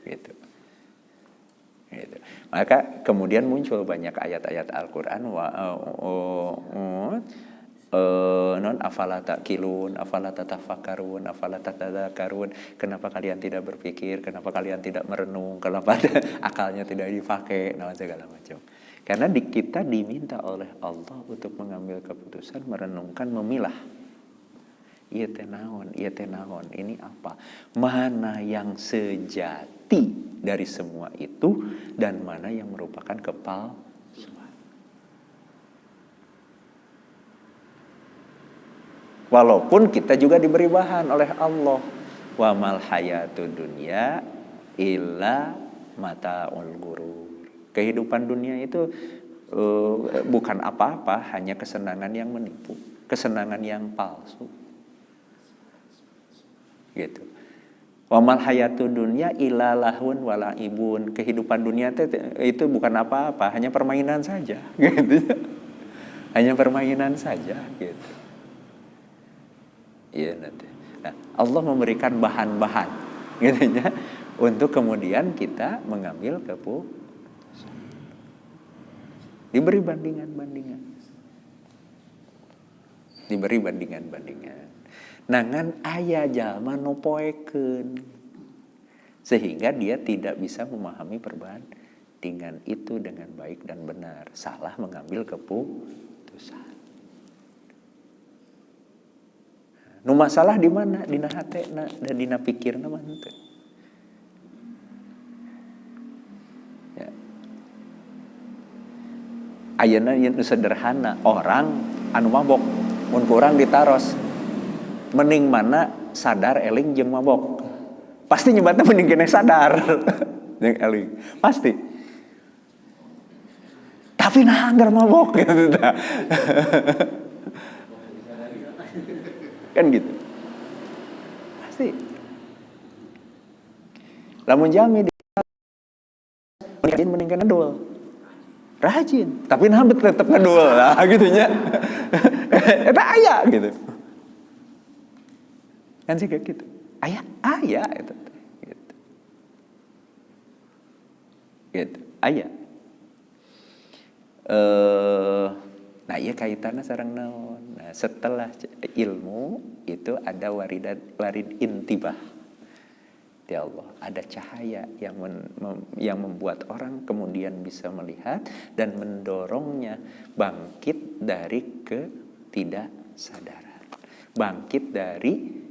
[SPEAKER 1] gitu. Gitu. Maka kemudian muncul banyak ayat-ayat Al-Qur'an non afala taqilun, afala tatafakkarun, afala tatadzakarun. Kenapa kalian tidak berpikir? Kenapa kalian tidak merenung? Kenapa akalnya tidak dipakai? Nah, segala macam. Karena kita diminta oleh Allah untuk mengambil keputusan, merenungkan, memilah. Ieu teh naon, ini apa? Mana yang sejati dari semua itu dan mana yang merupakan kepalsuan. Walaupun kita juga diberi bahan oleh Allah. Wa mal hayatud dunya illa mataul ghurur. Kehidupan dunia itu bukan apa-apa, hanya kesenangan yang menipu, kesenangan yang palsu. Gitu. Wa mal hayatud dunya illa lahun wala ibun. Kehidupan dunia itu bukan apa-apa, hanya permainan saja, gitu. Hanya permainan saja, gitu. Iya nanti. Nah, Allah memberikan bahan-bahan gitu ya, untuk kemudian kita mengambil keputusan. Diberi bandingan-bandingan. Nangan aya jalma nu poekeun sehingga dia tidak bisa memahami perbandingan itu dengan baik dan benar, salah mengambil keputusan. Nu masalah di mana? Dina hatena dan dina pikirna mah henteu. Ya. Ayeuna ieu sederhana, orang anu mabok mun kurang ditaros. Mending mana sadar eling jeung mabok. Pasti nyebatna mending kene sadar jeung eling. Pasti. Tapi nah anggar mabok gitu tah. Kan gitu. Pasti. Lamun jami rajin mending ngedul. Rajin, tapi nah tetep ngedul lah gitu nya. Eta aya gitu. Kan sih kayak gitu. Aya itu. Gitu. Gitu. Aya. Nah Iya kaitannya sareng naon. Nah, setelah ilmu itu ada warid intibah di Allah, ada cahaya yang membuat orang kemudian bisa melihat dan mendorongnya bangkit dari ketidaksadaran, bangkit dari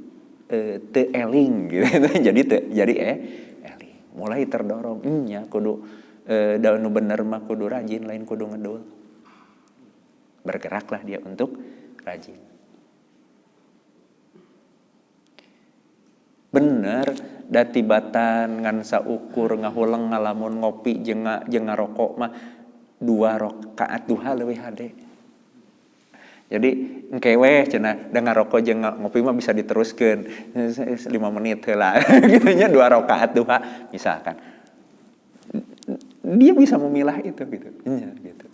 [SPEAKER 1] teeling gitu. jadi eling, mulai terdorong nya kudu daun bener mah kudu rajin, lain kudu ngedul. Bergeraklah dia untuk rajin. Bener datibatan ngan saukur ngahuleng ngalamun ngopi jeung ngarokok mah 2 rakaat duha leuwih hade. Jadi engke we cenah da ngarokok jeung ngopi mah bisa diteruskeun 5 menit heula gitu nya 2 rakaat duha misalkan. Dia bisa memilah itu gitu. Iya gitu.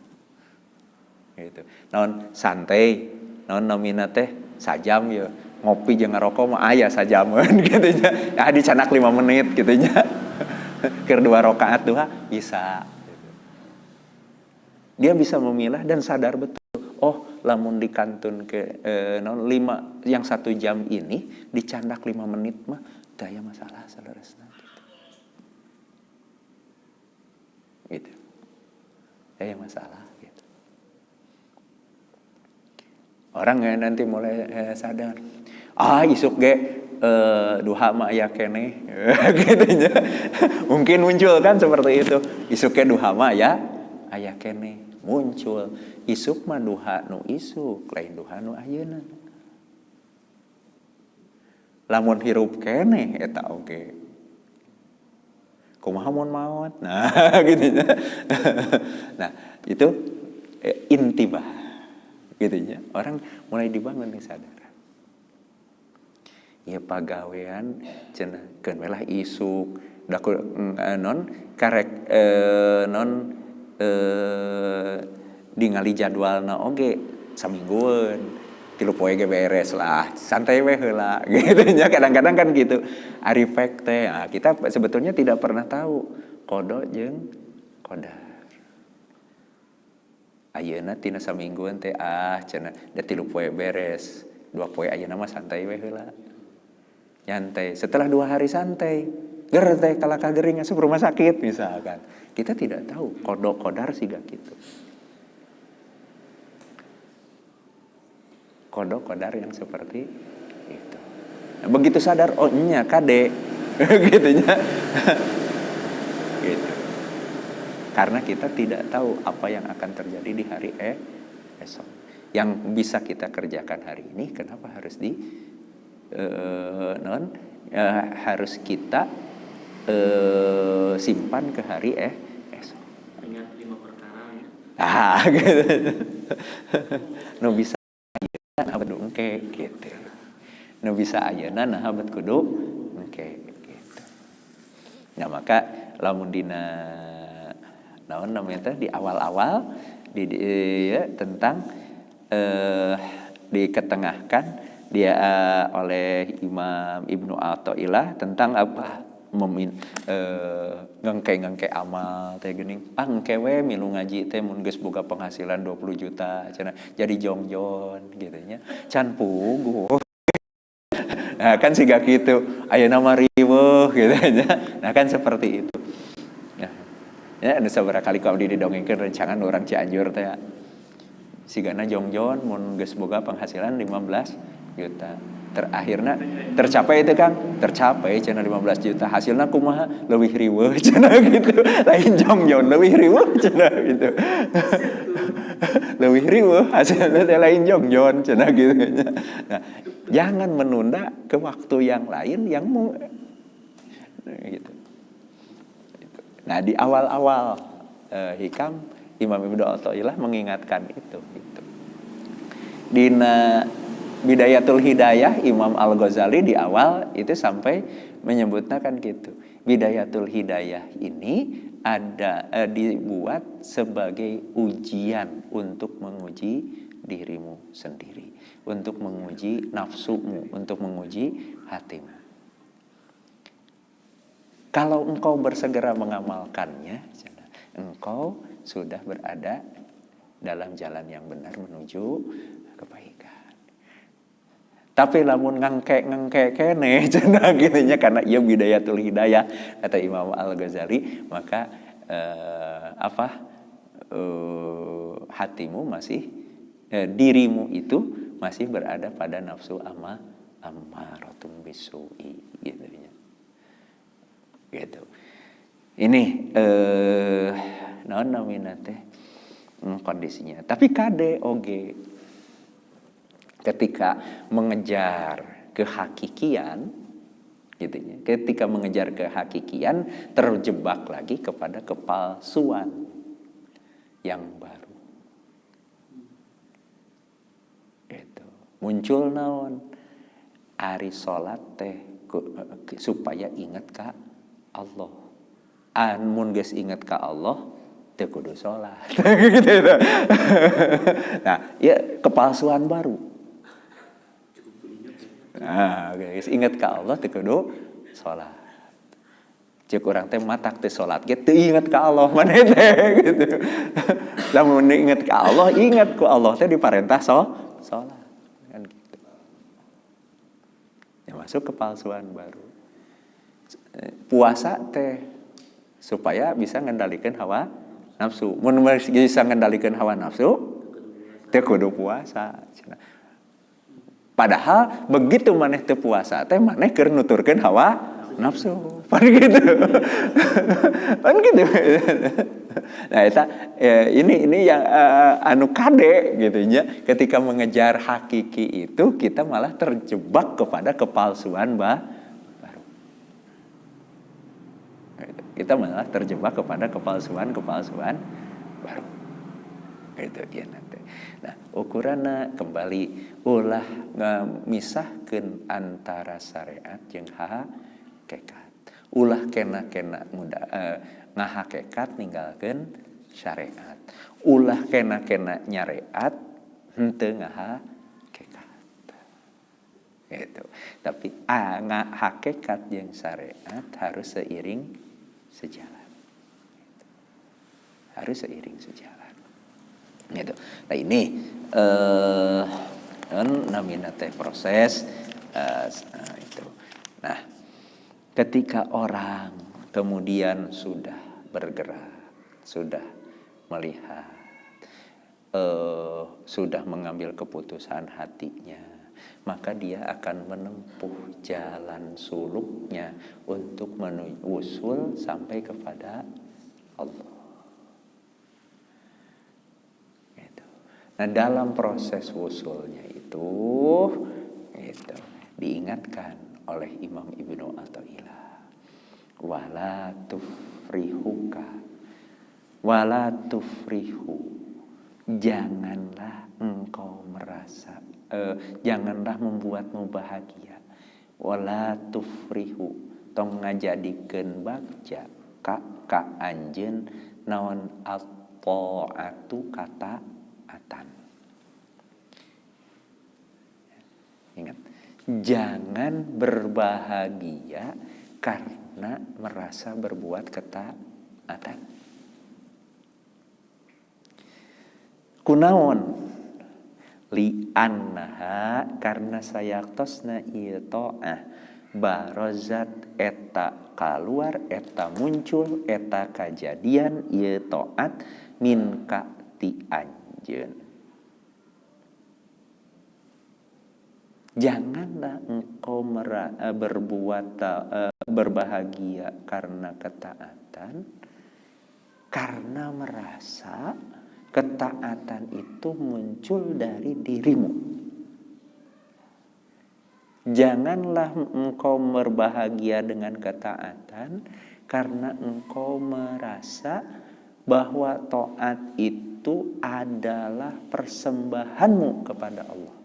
[SPEAKER 1] Gitu. Naon santai, naon namina teh sajam ya. Ngopi jeung ngarokok mah aya sajaman gitu nya. Ah dicanak 5 menit gitu nya. Keur 2 rakaat duha bisa gitu. Dia bisa memilah dan sadar betul. Oh, lamun dikantun ke naon 5 yang 1 jam ini dicandak 5 menit mah teu aya masalah saudara-saudara gitu. Teu aya masalah gitu. Orang nanti mulai sadar. Isuk ge duha mah aya keneh gitu nya. Mungkin muncul kan seperti itu. Isuk ge duha mah ya aya keneh muncul. Isuk mah duha nu isuk, lain duha nu ayeuna. Lamun hirup keneh eta oge. Kumaha mun maot? Nah, gitu nya. Nah, itu intibah. Gitu nya. Orang mulai dibangun nih sadar. Ya pagawean cenah keun we lah isuk da non karek non ningali jadwalna oge saminggueun 3 poe ge beres lah santai we heula gitu nya. Kadang-kadang kan gitu ari fek teh. Nah, kita sebetulnya tidak pernah tahu qada jeung qadar. Ayeuna tina saminggueun teh cenah da 3 poe beres 2 poe ayeuna mah santai we heula. Nyantai. Setelah 2 hari santai, ger teh kalaka gering asup rumah sakit misalkan. Kita tidak tahu kodok kodar siga gitu. Kodok kodar yang seperti itu. Nah, begitu sadar, oh nya kade gitu nya. Gitu. Karena kita tidak tahu apa yang akan terjadi di hari esok. Yang bisa kita kerjakan hari ini, kenapa harus harus kita simpan ke hari esok.
[SPEAKER 2] Ingat 5 perkara ya.
[SPEAKER 1] Gitu. Nu bisa ayeuna abad engke gitu. Nu bisa ayeuna nah abad kudu engke gitu. Nah, maka lamun dina naon namanya teh di awal-awal tentang diketengahkan dia oleh Imam Ibnu Athaillah tentang apa ngengke amal teh geuning engke we milu ngaji teh mun geus boga penghasilan 20 juta cenah jadi jongjon gitu nya can puguh. Nah, kan siga kitu ayeuna mah riweuh gitu nya. Nah, kan seperti itu. Nah, ya anu sabaraha kali ku abdi didongengkeun rencangan urang Cianjur teh sigana jongjon mun geus boga penghasilan 15 juta. Terakhirnya tercapai itu Kang, tercapai cenah 15 juta. Hasilnya kumaha? Leuwih riweuh cenah gitu. Lain jongjon leuwih riweuh cenah gitu. Leuwih riweuh hasilnya teh lain jongjon cenah gitu. Nah, jangan menunda ke waktu yang lain yang gitu. Nah, di awal-awal hikam Imam Ibnu Athaillah mengingatkan itu gitu. Dina Bidayatul Hidayah Imam Al-Ghazali di awal itu sampai menyebutnya kan gitu. Bidayatul Hidayah ini dibuat sebagai ujian untuk menguji dirimu sendiri, untuk menguji nafsumu, untuk menguji hatimu. Kalau engkau bersegera mengamalkannya, engkau sudah berada dalam jalan yang benar menuju kebaikan. Tapi lamun ngangke kene cenah kitu nya karena ieu bidayatul hidayah kata Imam Al-Ghazali, maka hatimu masih dirimu itu masih berada pada nafsu ammaratun bisu'i gitu nya. Gitu. Ini naon namina teh kondisinya. Tapi kade oge ketika mengejar kehakikian gitu ya. Ketika mengejar kehakikian terjebak lagi kepada kepalsuan yang baru. Gitu. Muncul naon? Ari salat teh supaya ingat ka Allah. Mun geus ingat ka Allah teu kudu salat. Gitu. Nah, ya kepalsuan baru. Nah, guys, ingat ka Allah teu kudu salat. Ceuk urang teh matak teu salat ge teu ingat ka Allah maneh teh gitu. Lamun ingat ka Allah, ingat ku Allah teh diparentah salat. Kan gitu. Ya masuk kepalsuan baru. Puasa teh supaya bisa ngendalikan hawa nafsu. Mun bisa ngendalikan hawa nafsu teu kudu puasa. Padahal begitu maneh teu puasa teh maneh keur nuturkeun hawa nafsu. Pan gitu. Pan gitu. Nah, eta ini yang anu kade gitu nya. Ketika mengejar hakiki itu kita malah terjebak kepada kepalsuan baru. Kita malah terjebak kepada kepalsuan baru. Itu dia nanti. Nah, ukuranna kembali ulah ngamisahkeun antara syariat jeung hakikat. Ulah kena muda ngahakikat ninggalkeun syariat. Ulah kena nyareat henteu ngahakikat. Gitu. Tapi hakikat jeung syariat harus seiring sejalan. Harus seiring sejalan. Gitu. Nah ini namina teh proses itu. Nah, ketika orang kemudian sudah bergerak, sudah melihat, sudah mengambil keputusan hatinya, maka dia akan menempuh jalan suluknya untuk menusul sampai kepada Allah. Gitu. Nah, dalam proses wusulnya itu diingatkan oleh Imam Ibnu Athaillah, wala tufrihu, janganlah engkau merasa janganlah membuatmu bahagia. Wala tufrihu, tong ngajadikeun bagja ka anjeun naon at-ta'atu kataatan. Ingat, jangan berbahagia karena merasa berbuat ketaatan. Kunaon? Li'annaha, karena sayaktosna ieu ta'ah barozat eta kaluar, eta muncul, eta kajadian ieu ta'at min ka ti anjeun. Janganlah engkau berbahagia karena ketaatan, karena merasa ketaatan itu muncul dari dirimu. Janganlah engkau berbahagia dengan ketaatan karena engkau merasa bahwa taat itu adalah persembahanmu kepada Allah.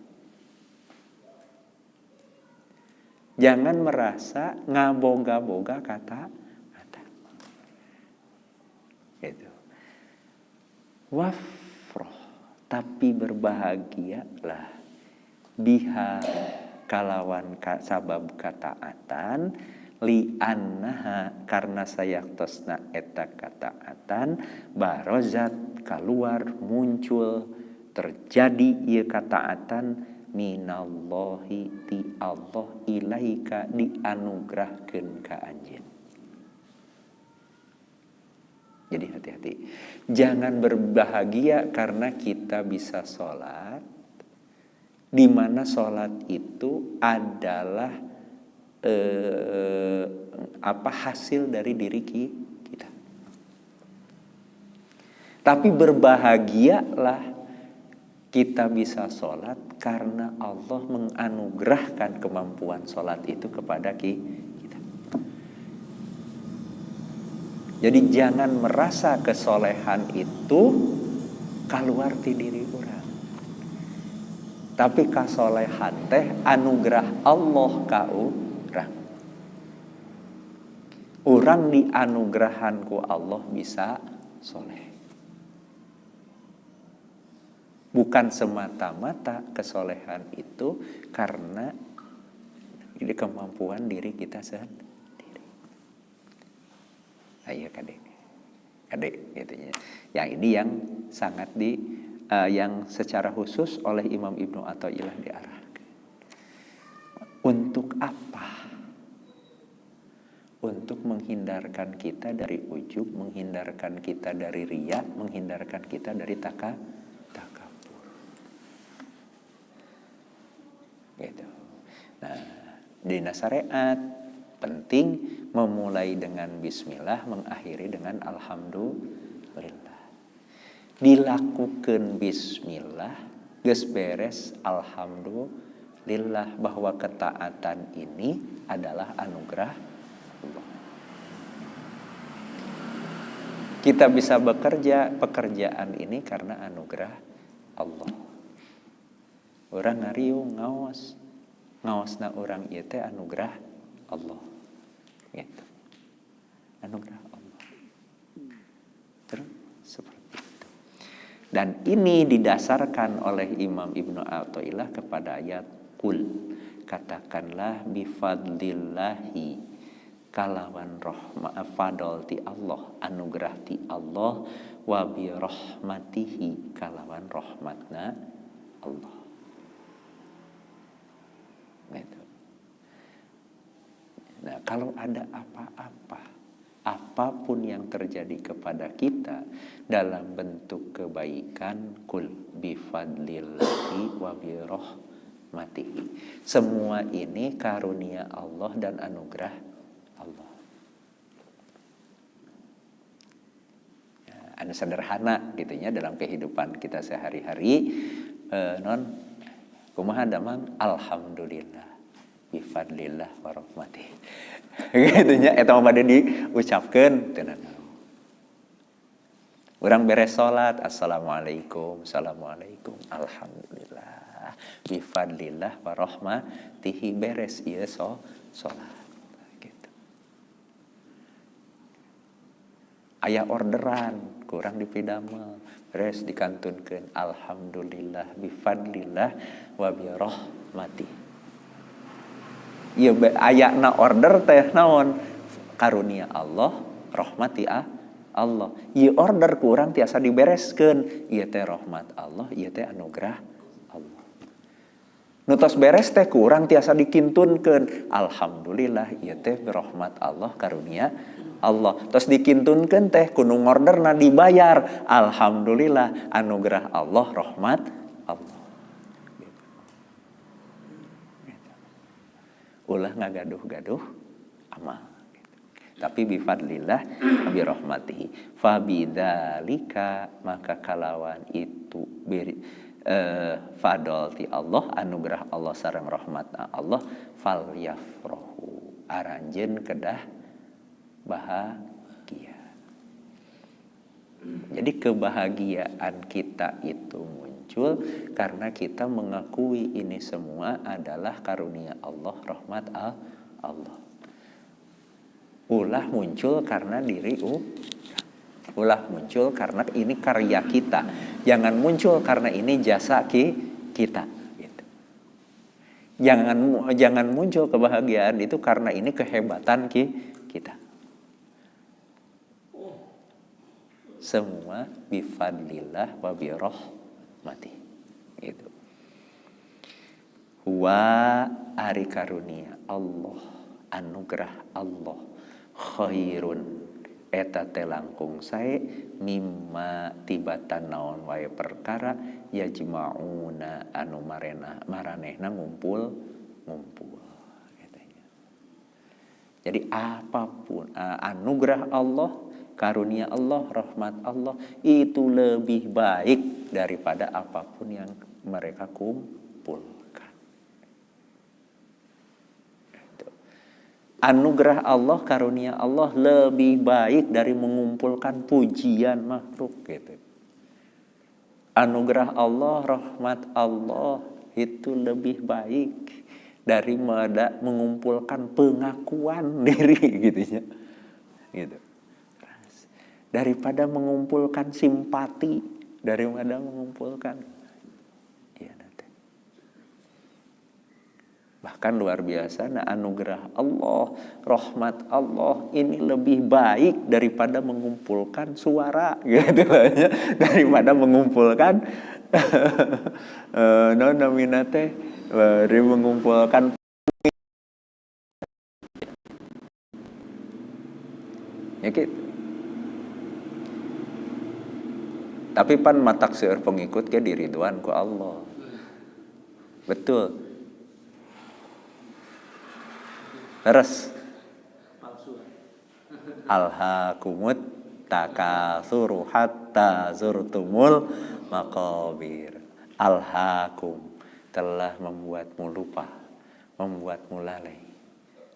[SPEAKER 1] Jangan merasa ngaboga-boga kata-kata. Gitu. Wafroh, tapi berbahagialah biha kalawan sabab kataatan, li'annaha, karena sayaktosna eta kataatan barozat keluar muncul terjadi ieu kataatan minallahi ti Allah ilaika dianugerahkeun ka anjeun. Jadi hati-hati. Jangan berbahagia karena kita bisa sholat, di mana sholat itu adalah hasil dari diri kita. Tapi berbahagialah kita bisa sholat karena Allah menganugerahkan kemampuan sholat itu kepada kita. Jadi jangan merasa kesolehan itu keluar di diri orang. Tapi kasolehan teh anugerah Allah ka urang. Urang dianugerahan ku Allah bisa soleh. Bukan semata-mata kesolehan itu karena ini kemampuan diri kita sendiri. Ayo kadek gitunya. Yang ini yang sangat yang secara khusus oleh Imam Ibnu Athaillah diarahkan. Untuk apa? Untuk menghindarkan kita dari ujub, menghindarkan kita dari riya, menghindarkan kita dari takabur. Gitu. Nah, di syariat penting memulai dengan bismillah, mengakhiri dengan alhamdulillah. Dilakukan bismillah, geus beres alhamdulillah bahwa ketaatan ini adalah anugerah Allah. Kita bisa bekerja pekerjaan ini karena anugerah Allah. Orang ngariung ngaosna orang ieu teh anugerah Allah. Gitu. Anugerah Allah. Terus seperti itu. Dan ini didasarkan oleh Imam Ibnu Athaillah kepada ayat Qul. Katakanlah bifadlillahi, kalawan fadl ti Allah, anugerah ti Allah, wa bi rahmatihi, kalawan rahmatna Allah. Gitu. Nah, kalau ada apa-apa, apapun yang terjadi kepada kita dalam bentuk kebaikan, kul bifadlillahi wa birahmatihi. Semua ini karunia Allah dan anugerah Allah. Ya, anu sederhana gitunya dalam kehidupan kita sehari-hari. Kumaha damang alhamdulillah bifadlillah warahmatih. Gitunya eta mah bade diucapkeun teu naon. Urang beres salat assalamualaikum, assalamualaikum, alhamdulillah bifadlillah warahmatih, beres ieu salat gitu. Aya orderan kurang dipidamel, beres dikantunkeun alhamdulillah bifadlillah wa birahmatih. Ieu ayana order teh naon? Karunia Allah, rahmati Allah. Ieu order kurang tiasa dibereskeun. Ieu teh rahmat Allah, ieu teh anugerah Allah. Nu tos beres teh kurang tiasa dikintunkeun. Alhamdulillah ieu teh rahmat Allah, karunia Allah. Tos dikintunkeun teh kudu ngorderna dibayar. Alhamdulillah anugerah Allah, rahmat Allah. Ulah ngagaduh-gaduh amal gitu. Tapi bifadlillah bi rahmatihi fa bidzalika, maka kalawan itu fadl ti Allah, anugerah Allah sareng rahmat Allah, fal yafrahu, aranjeun kedah bahagia. Jadi kebahagiaan kita itu muncul karena kita mengakui ini semua adalah karunia Allah, rahmat Allah. Ulah muncul karena diri ulah muncul karena ini karya kita. Jangan muncul karena ini jasa kita. Gitu. Jangan muncul kebahagiaan itu karena ini kehebatan kita. semua bifadlillah wa birahmatih. Gitu. Wa ari karunia Allah, anugerah Allah, khairun eta teh langkung sae mimma tibatan naon wae perkara yajmauna anu maranehna ngumpul katanya. Jadi apapun anugerah Allah, karunia Allah, rahmat Allah itu lebih baik daripada apapun yang mereka kumpulkan. Anugerah Allah, karunia Allah lebih baik dari mengumpulkan pujian makhluk gitu. Anugerah Allah, rahmat Allah itu lebih baik dari mengumpulkan pengakuan diri gitu ya. Gitu. Daripada mengumpulkan simpati, daripada mengumpulkan ya nanti. Bahkan luar biasa, anugerah Allah, rahmat Allah ini lebih baik daripada mengumpulkan suara gitu ya. Daripada mengumpulkan dari mengumpulkan ya gitu. Tapi pan matak seueur pengikut ke diridwan ku Allah. Betul. Terus alhaakumut takatsur hatta zurtumul maqabir. Alhaakum telah membuatmu lupa, membuatmu lalai.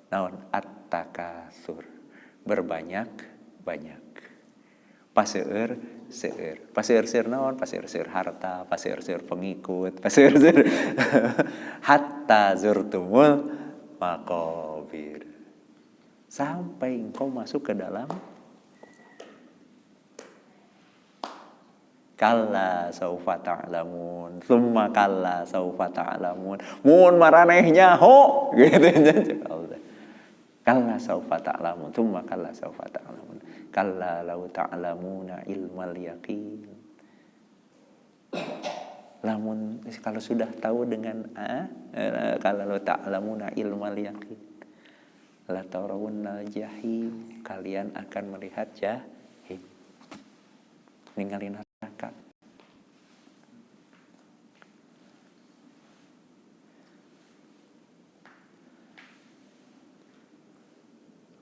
[SPEAKER 1] Naon at-takatsur, berbanyak-banyak. Paseueur paseueur naon, paseueur harta, paseueur pengikut, paseueur hatta zurtumul maqabir, sampai engkau masuk ke dalam kalla saufa ta'lamun, tsumma kalla saufa ta'lamun, mun maranehnya ho gitu nya Allah. Kalla saufa ta'lamun, tsumma kalla saufa ta'lamun. Kalla law ta'lamuna ilmal yaqin. Lamun kalau sudah tahu dengan kalau law ta'lamuna ilmal yaqin la tarawunnal jahim, kalian akan melihat jahim, ninggalin neraka.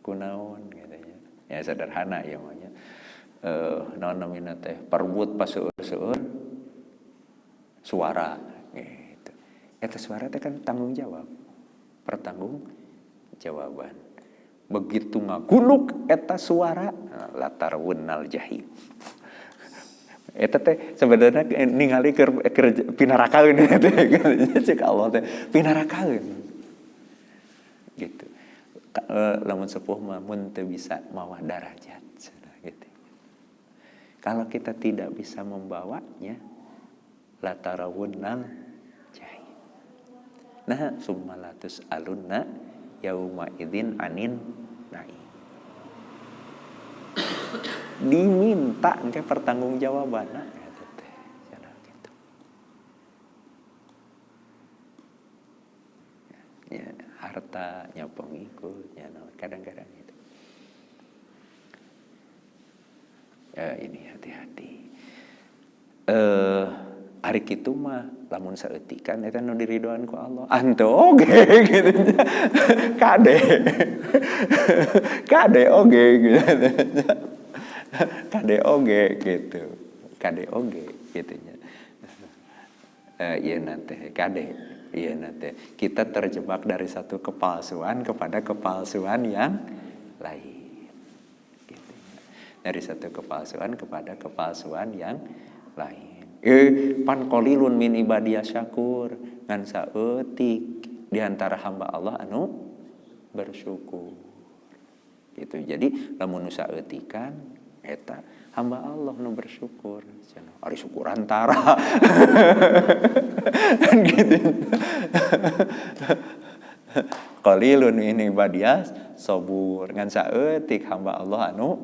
[SPEAKER 1] Kunaon katanya. Ya sederhana ya maunya. Naon namina teh perbut paseueur-seueur suara gitu. Eta suara teh kan tanggung jawab. Pertanggung jawaban. Begitu ngaguluk eta suara latar wunnal jahim. Eta teh sebenarnya ningali keur pinarakaeun teh cek Allah teh pinarakaeun. Gitu. Lamun sepuh mah mun teu bisa mawa darajat gitu. Kalau kita tidak bisa membawanya la tarawunnal jahim. Nah, summalatus alunna yauma idzin anin naim. Diminta engke pertanggungjawabanna eta teh cenah gitu. Ya, hartanya pengikutnya kadang-kadang itu. Ini hati-hati. Ari kitu mah lamun saeutikan eta nu diridhoan ku Allah. Ante oge gitu. Kade oge gitu. Kade oge gitu. Kade oge gitu nya. Ieu nanti kade. Iya nanti kita terjebak dari satu kepalsuan kepada kepalsuan yang lain. Gitu. Dari satu kepalsuan kepada kepalsuan yang lain. Pan qalilun min ibadiyas syakur, ngan saeutik di antara hamba Allah anu bersyukur. Gitu. Jadi lamun saeutikan eta hamba Allah nu bersyukur. Ari syukur antara. Gitu. Qalilun min ibadiyas sabur, ngan saeutik hamba Allah anu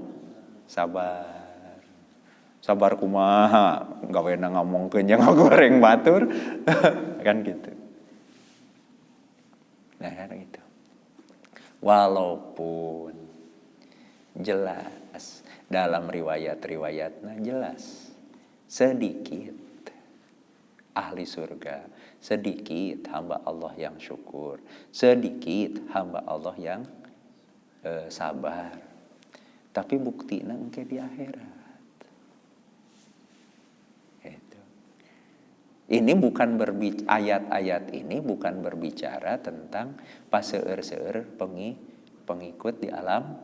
[SPEAKER 1] sabar. sabar kumaha gawena ngomongkeun yang goreng batur kan gitu. Nah kan gitu. Walaupun jelas dalam riwayat-riwayatnya jelas sedikit ahli surga, sedikit hamba Allah yang syukur, sedikit hamba Allah yang sabar. Tapi buktinya engke di akhirat. Itu. Ini bukan ayat-ayat ini bukan berbicara tentang paseur-seur pengikut di alam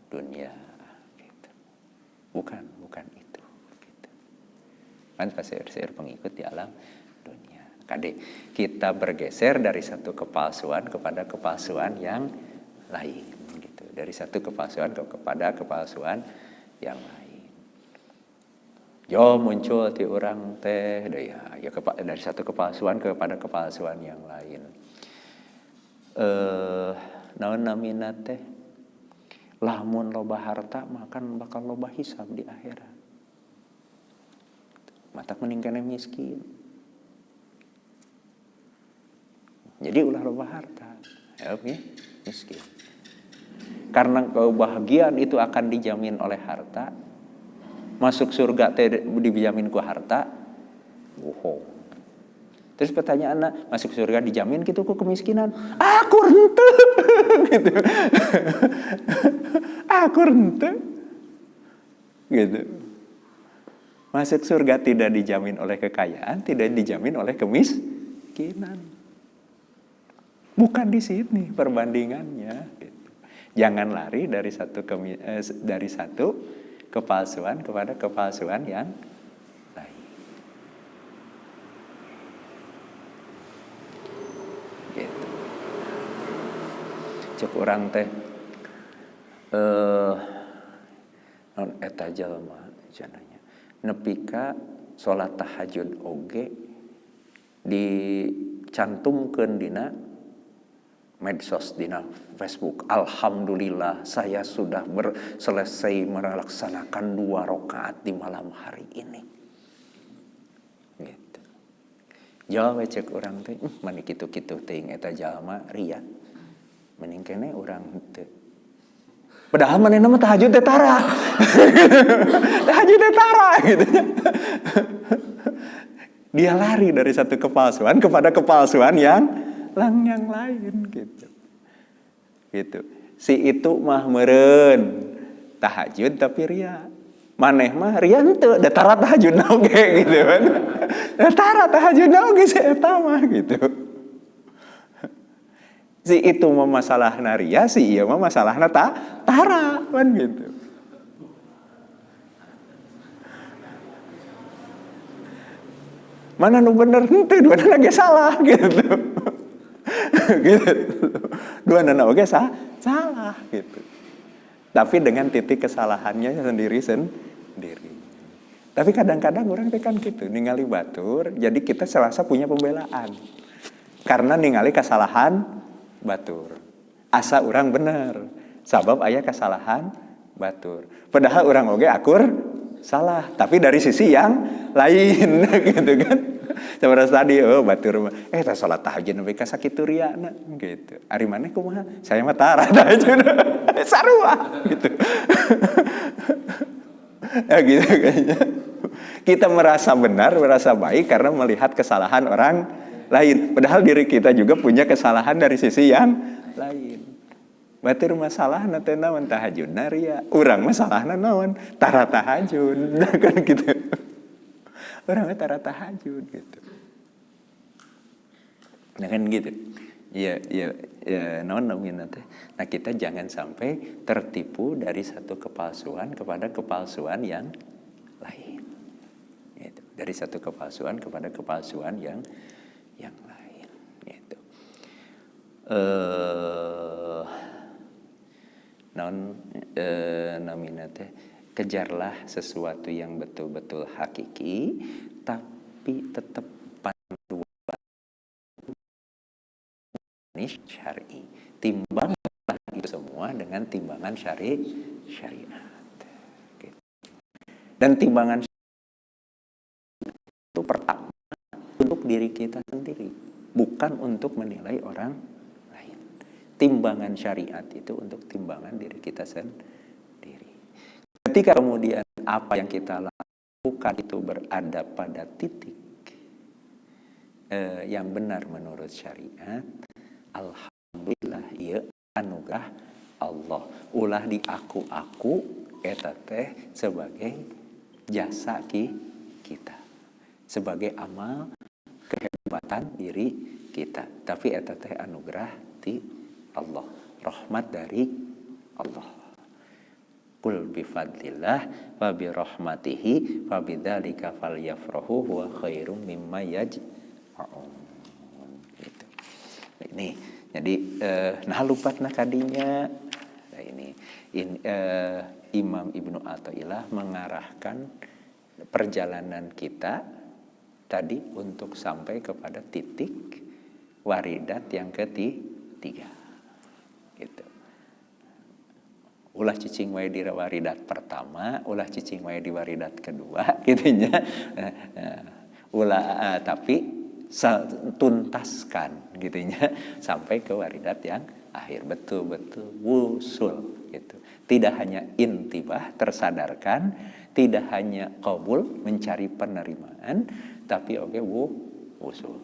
[SPEAKER 1] dunia. Gitu. Bukan itu. Gitu. Kan paseur-seur pengikut di alam dunia. Kade kita bergeser dari satu kepalsuan kepada kepalsuan yang lain. Gitu. Dari satu kepalsuan kepada kepalsuan yang lain. Yo muncul ti orang teh dari satu kepalsuan kepada kepalsuan yang lain. Naon namina teh? Lamun loba harta makan bakal loba hisab di akhirat. Matak mending kena miskin. Jadi ulah loba harta, ya miskin. Karena kebahagiaan itu akan dijamin oleh harta. Masuk surga teh dijamin ku harta, bohong. Terus pertanyaannya, masuk surga dijamin gitu ku kemiskinan? Aku henteu gitu. Aku henteu gitu. Masuk surga tidak dijamin oleh kekayaan, tidak dijamin oleh kemiskinan. Bukan di sini perbandingannya gitu. Jangan lari dari satu kepalsuan kepada kepalsuan yang lain. Gitu. Cek urang teh non eta jalma cenanya nepika salat tahajud oge dicantumkeun dina medsos dina Facebook. Alhamdulillah saya sudah selesai melaksanakan 2 rakaat di malam hari ini. Gitu. Jawab cek urang teh, mani kitu-kitu teuing eta jalma ria. Mending kene urang henteu. Padahal manehna mah tahajud teh tara. Tahajud teh tara gitu. Dia lari dari satu kepalsuan kepada kepalsuan yang lain gitu. Gitu. Si itu mah meureun tahajud tapi ria. Maneh mah ria henteu, da tara tahajudna oge gitu kan. Da tara tahajudna oge si eta mah gitu. Si itu mah masalahna ria, si ieu mah masalahna tara kan gitu. Mana nu bener henteu, duana ge salah gitu. Gitu. Duana oge salah gitu. Tapi dengan titik kesalahannya sendiri. Tapi kadang-kadang orang teh kan gitu, ningali batur, jadi kita selasa punya pembelaan. Karena ningali kesalahan batur. Asa orang bener, sabab aya kesalahan batur. Padahal orang oge akur salah, tapi dari sisi yang lain gitu kan. Seperti tadi batur teh salat tahajud nepi ka sakitu riana gitu. Ari maneh kumaha? Saya mah tara tahajud. Sarua gitu. Ya gitu kayaknya. Kita merasa benar, merasa baik karena melihat kesalahan orang lain. Padahal diri kita juga punya kesalahan dari sisi yang lain. Batur masalahna teh naon tahajudna ria. Urang masalahna naon? Tara tahajud. Kan gitu. Urang tara tahajud gitu. Nah kan gitu. Ya naon namina teh. Nah kita jangan sampai tertipu dari satu kepalsuan kepada kepalsuan yang lain. Gitu. Dari satu kepalsuan kepada kepalsuan yang lain. Gitu. Namina teh kejarlah sesuatu yang betul-betul hakiki tapi tetap panduan syar'i. Timbanglah itu semua dengan timbangan syariat. Gitu. Dan timbangan untuk diri kita sendiri, bukan untuk menilai orang lain. Timbangan syariat itu untuk timbangan diri kita sendiri. Ketika kemudian apa yang kita lakukan itu berada pada titik yang benar menurut syariat, alhamdulillah ya anugerah Allah. Ulah di aku eta teh sebagai jasa kita, sebagai amal kehebatan diri kita. Tapi eta teh anugerah ti Allah, rahmat dari Allah. Qul bifadlillah wa birahmatihi fa bidzalika falyafrahu huwa khairum mimma yajma'un. Gitu. Ini jadi nah lupatna kadinya. Nah ini Imam Ibnu Athaillah mengarahkan perjalanan kita tadi untuk sampai kepada titik waridat yang ketiga. Gitu. Ulah cicing wae di waridat pertama, ulah cicing wae di waridat kedua, gitunya. Ulah tapi tuntaskan, gitunya, sampai ke waridat yang akhir, betul-betul wusul, gitu. Tidak hanya intibah, tersadarkan, tidak hanya qabul, mencari penerimaan, tapi oke wusul.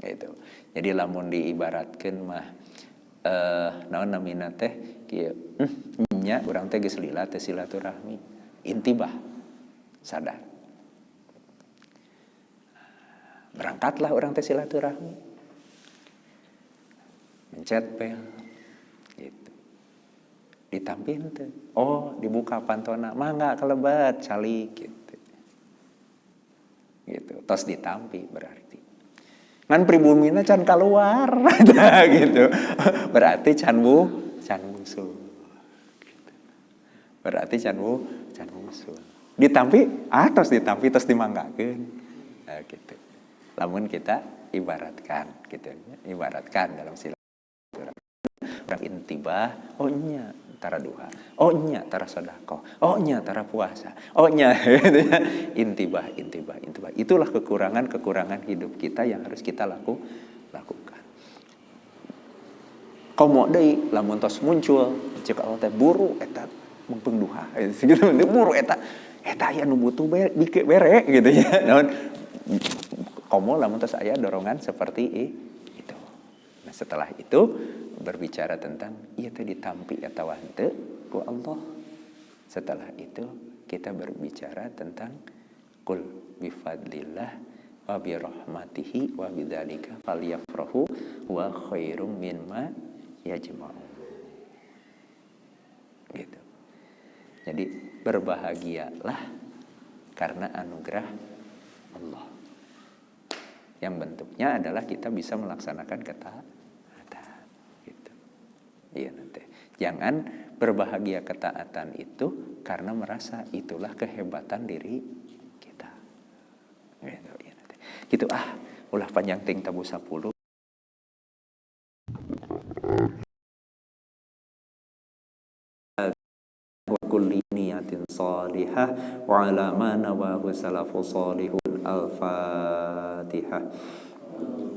[SPEAKER 1] Gitu. Jadi lamun diibaratkan mah naon namina teh kieu nya urang teh geus lila teh silaturahmi, intibah, sadar. Berangkatlah orang teh silaturahmi, mencet bel gitu, ditampin teh, oh dibuka pantona, mangga kelebat calik gitu, tos ditampi berarti ngan pribumina can keluar gitu, berarti can musuh gitu. Berarti can musuh ditampi, tos ditampi tos dimanggakeun gitu. Lamun kita ibaratkan gitu, ibaratkan dalam silaturahmi orang intibah, oh nya tara duha, oh nya tara sedekah, oh nya tara puasa, oh nya intibah. Itulah kekurangan hidup kita yang harus kita lakukan. Komo deui lamun tos muncul ceuk Allah teh buru eta mengpeung duha gitu, buru eta aya nu butuh bere gitu ya. Naon komo lamun tos aya dorongan seperti itu. Nah, setelah itu berbicara tentang ieu teh ditampi atawa henteu ku Allah. Setelah itu kita berbicara tentang qul bifadlillah wa birahmatihi wa bidzalika falyafrahu wa khairum mimma yajma'un. Gitu. Jadi berbahagialah karena anugerah Allah. Yang bentuknya adalah kita bisa melaksanakan ketaatan. Gitu. Iya nanti. Jangan berbahagia ketaatan itu karena merasa itulah kehebatan diri kita. Gitu, iya nanti. Gitu ulah panjang ting tabu 10. Wa kulli niyatin salihah wa ala ma nawahu salafu salihun al-fatihah.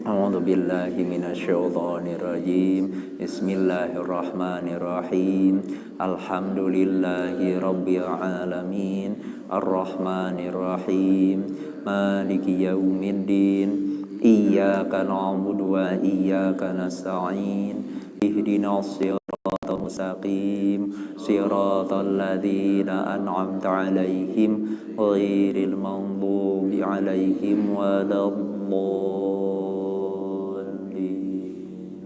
[SPEAKER 1] A'udzu billahi minasyaitonir rajim. Bismillahirrahmanirrahim. Alhamdulillahi rabbil alamin. Arrahmanir rahim. Maliki yaumiddin. Iyyaka na'budu wa iyyaka nasta'in. Ihdinas siratal mustaqim. Siratal ladzina an'amta 'alaihim ghairil maghdubi 'alaihim waladdallin.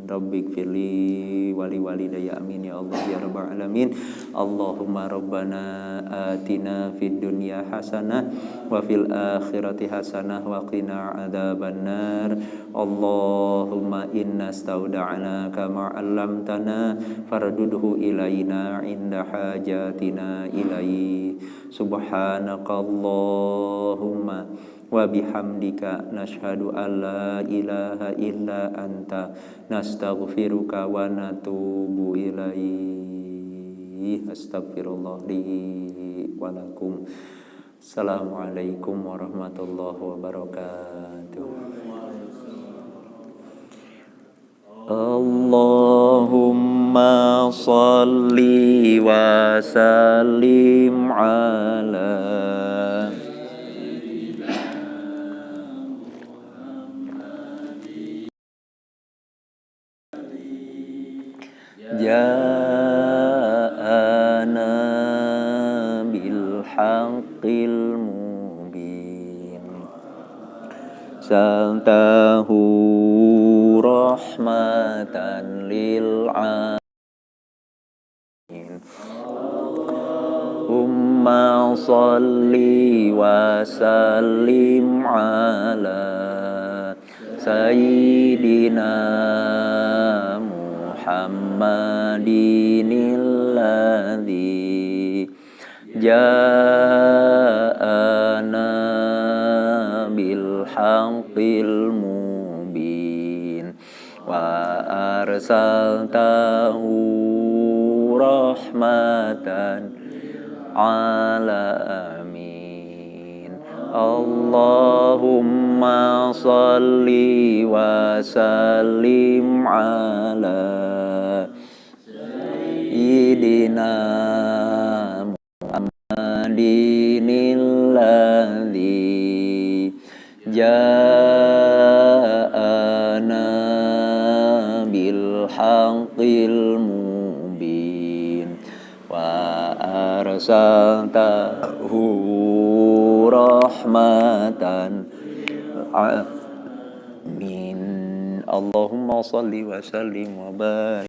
[SPEAKER 1] Rabbik firli wali walidayya amin ya Allah ya rabbal alamin. Allahumma rabbana atina fid dunya hasanah wa fil akhirati hasanah wa qina adzabannar. Allahumma inna stauda'naka ma 'allamtana fardudhu ilaina inda hajatina ilaihi. Subhanakallahumma wa bihamdika nashhadu an la ilaha illa anta nastaghfiruka wa natubu ilaihi. Astaghfirullah li wa lakum Assalamualaikum warahmatullahi wabarakatuh. Allahumma salli wa sallim ala ja'ana bil haqqil mubin saltahu rahmatan lil alamin umma salli wa sallim ala sayyidina Muhammadinil ladzi ja'ana bil haqqil mubin wa arsaltahu rahmatan alamin. Allahumma salli wa sallim ala sayyidina Muhammadinil ladzi ja'ana bil haqqil mubin wa arsaltahu rahmatan alamin. Allahumma salli wa sallim wa barik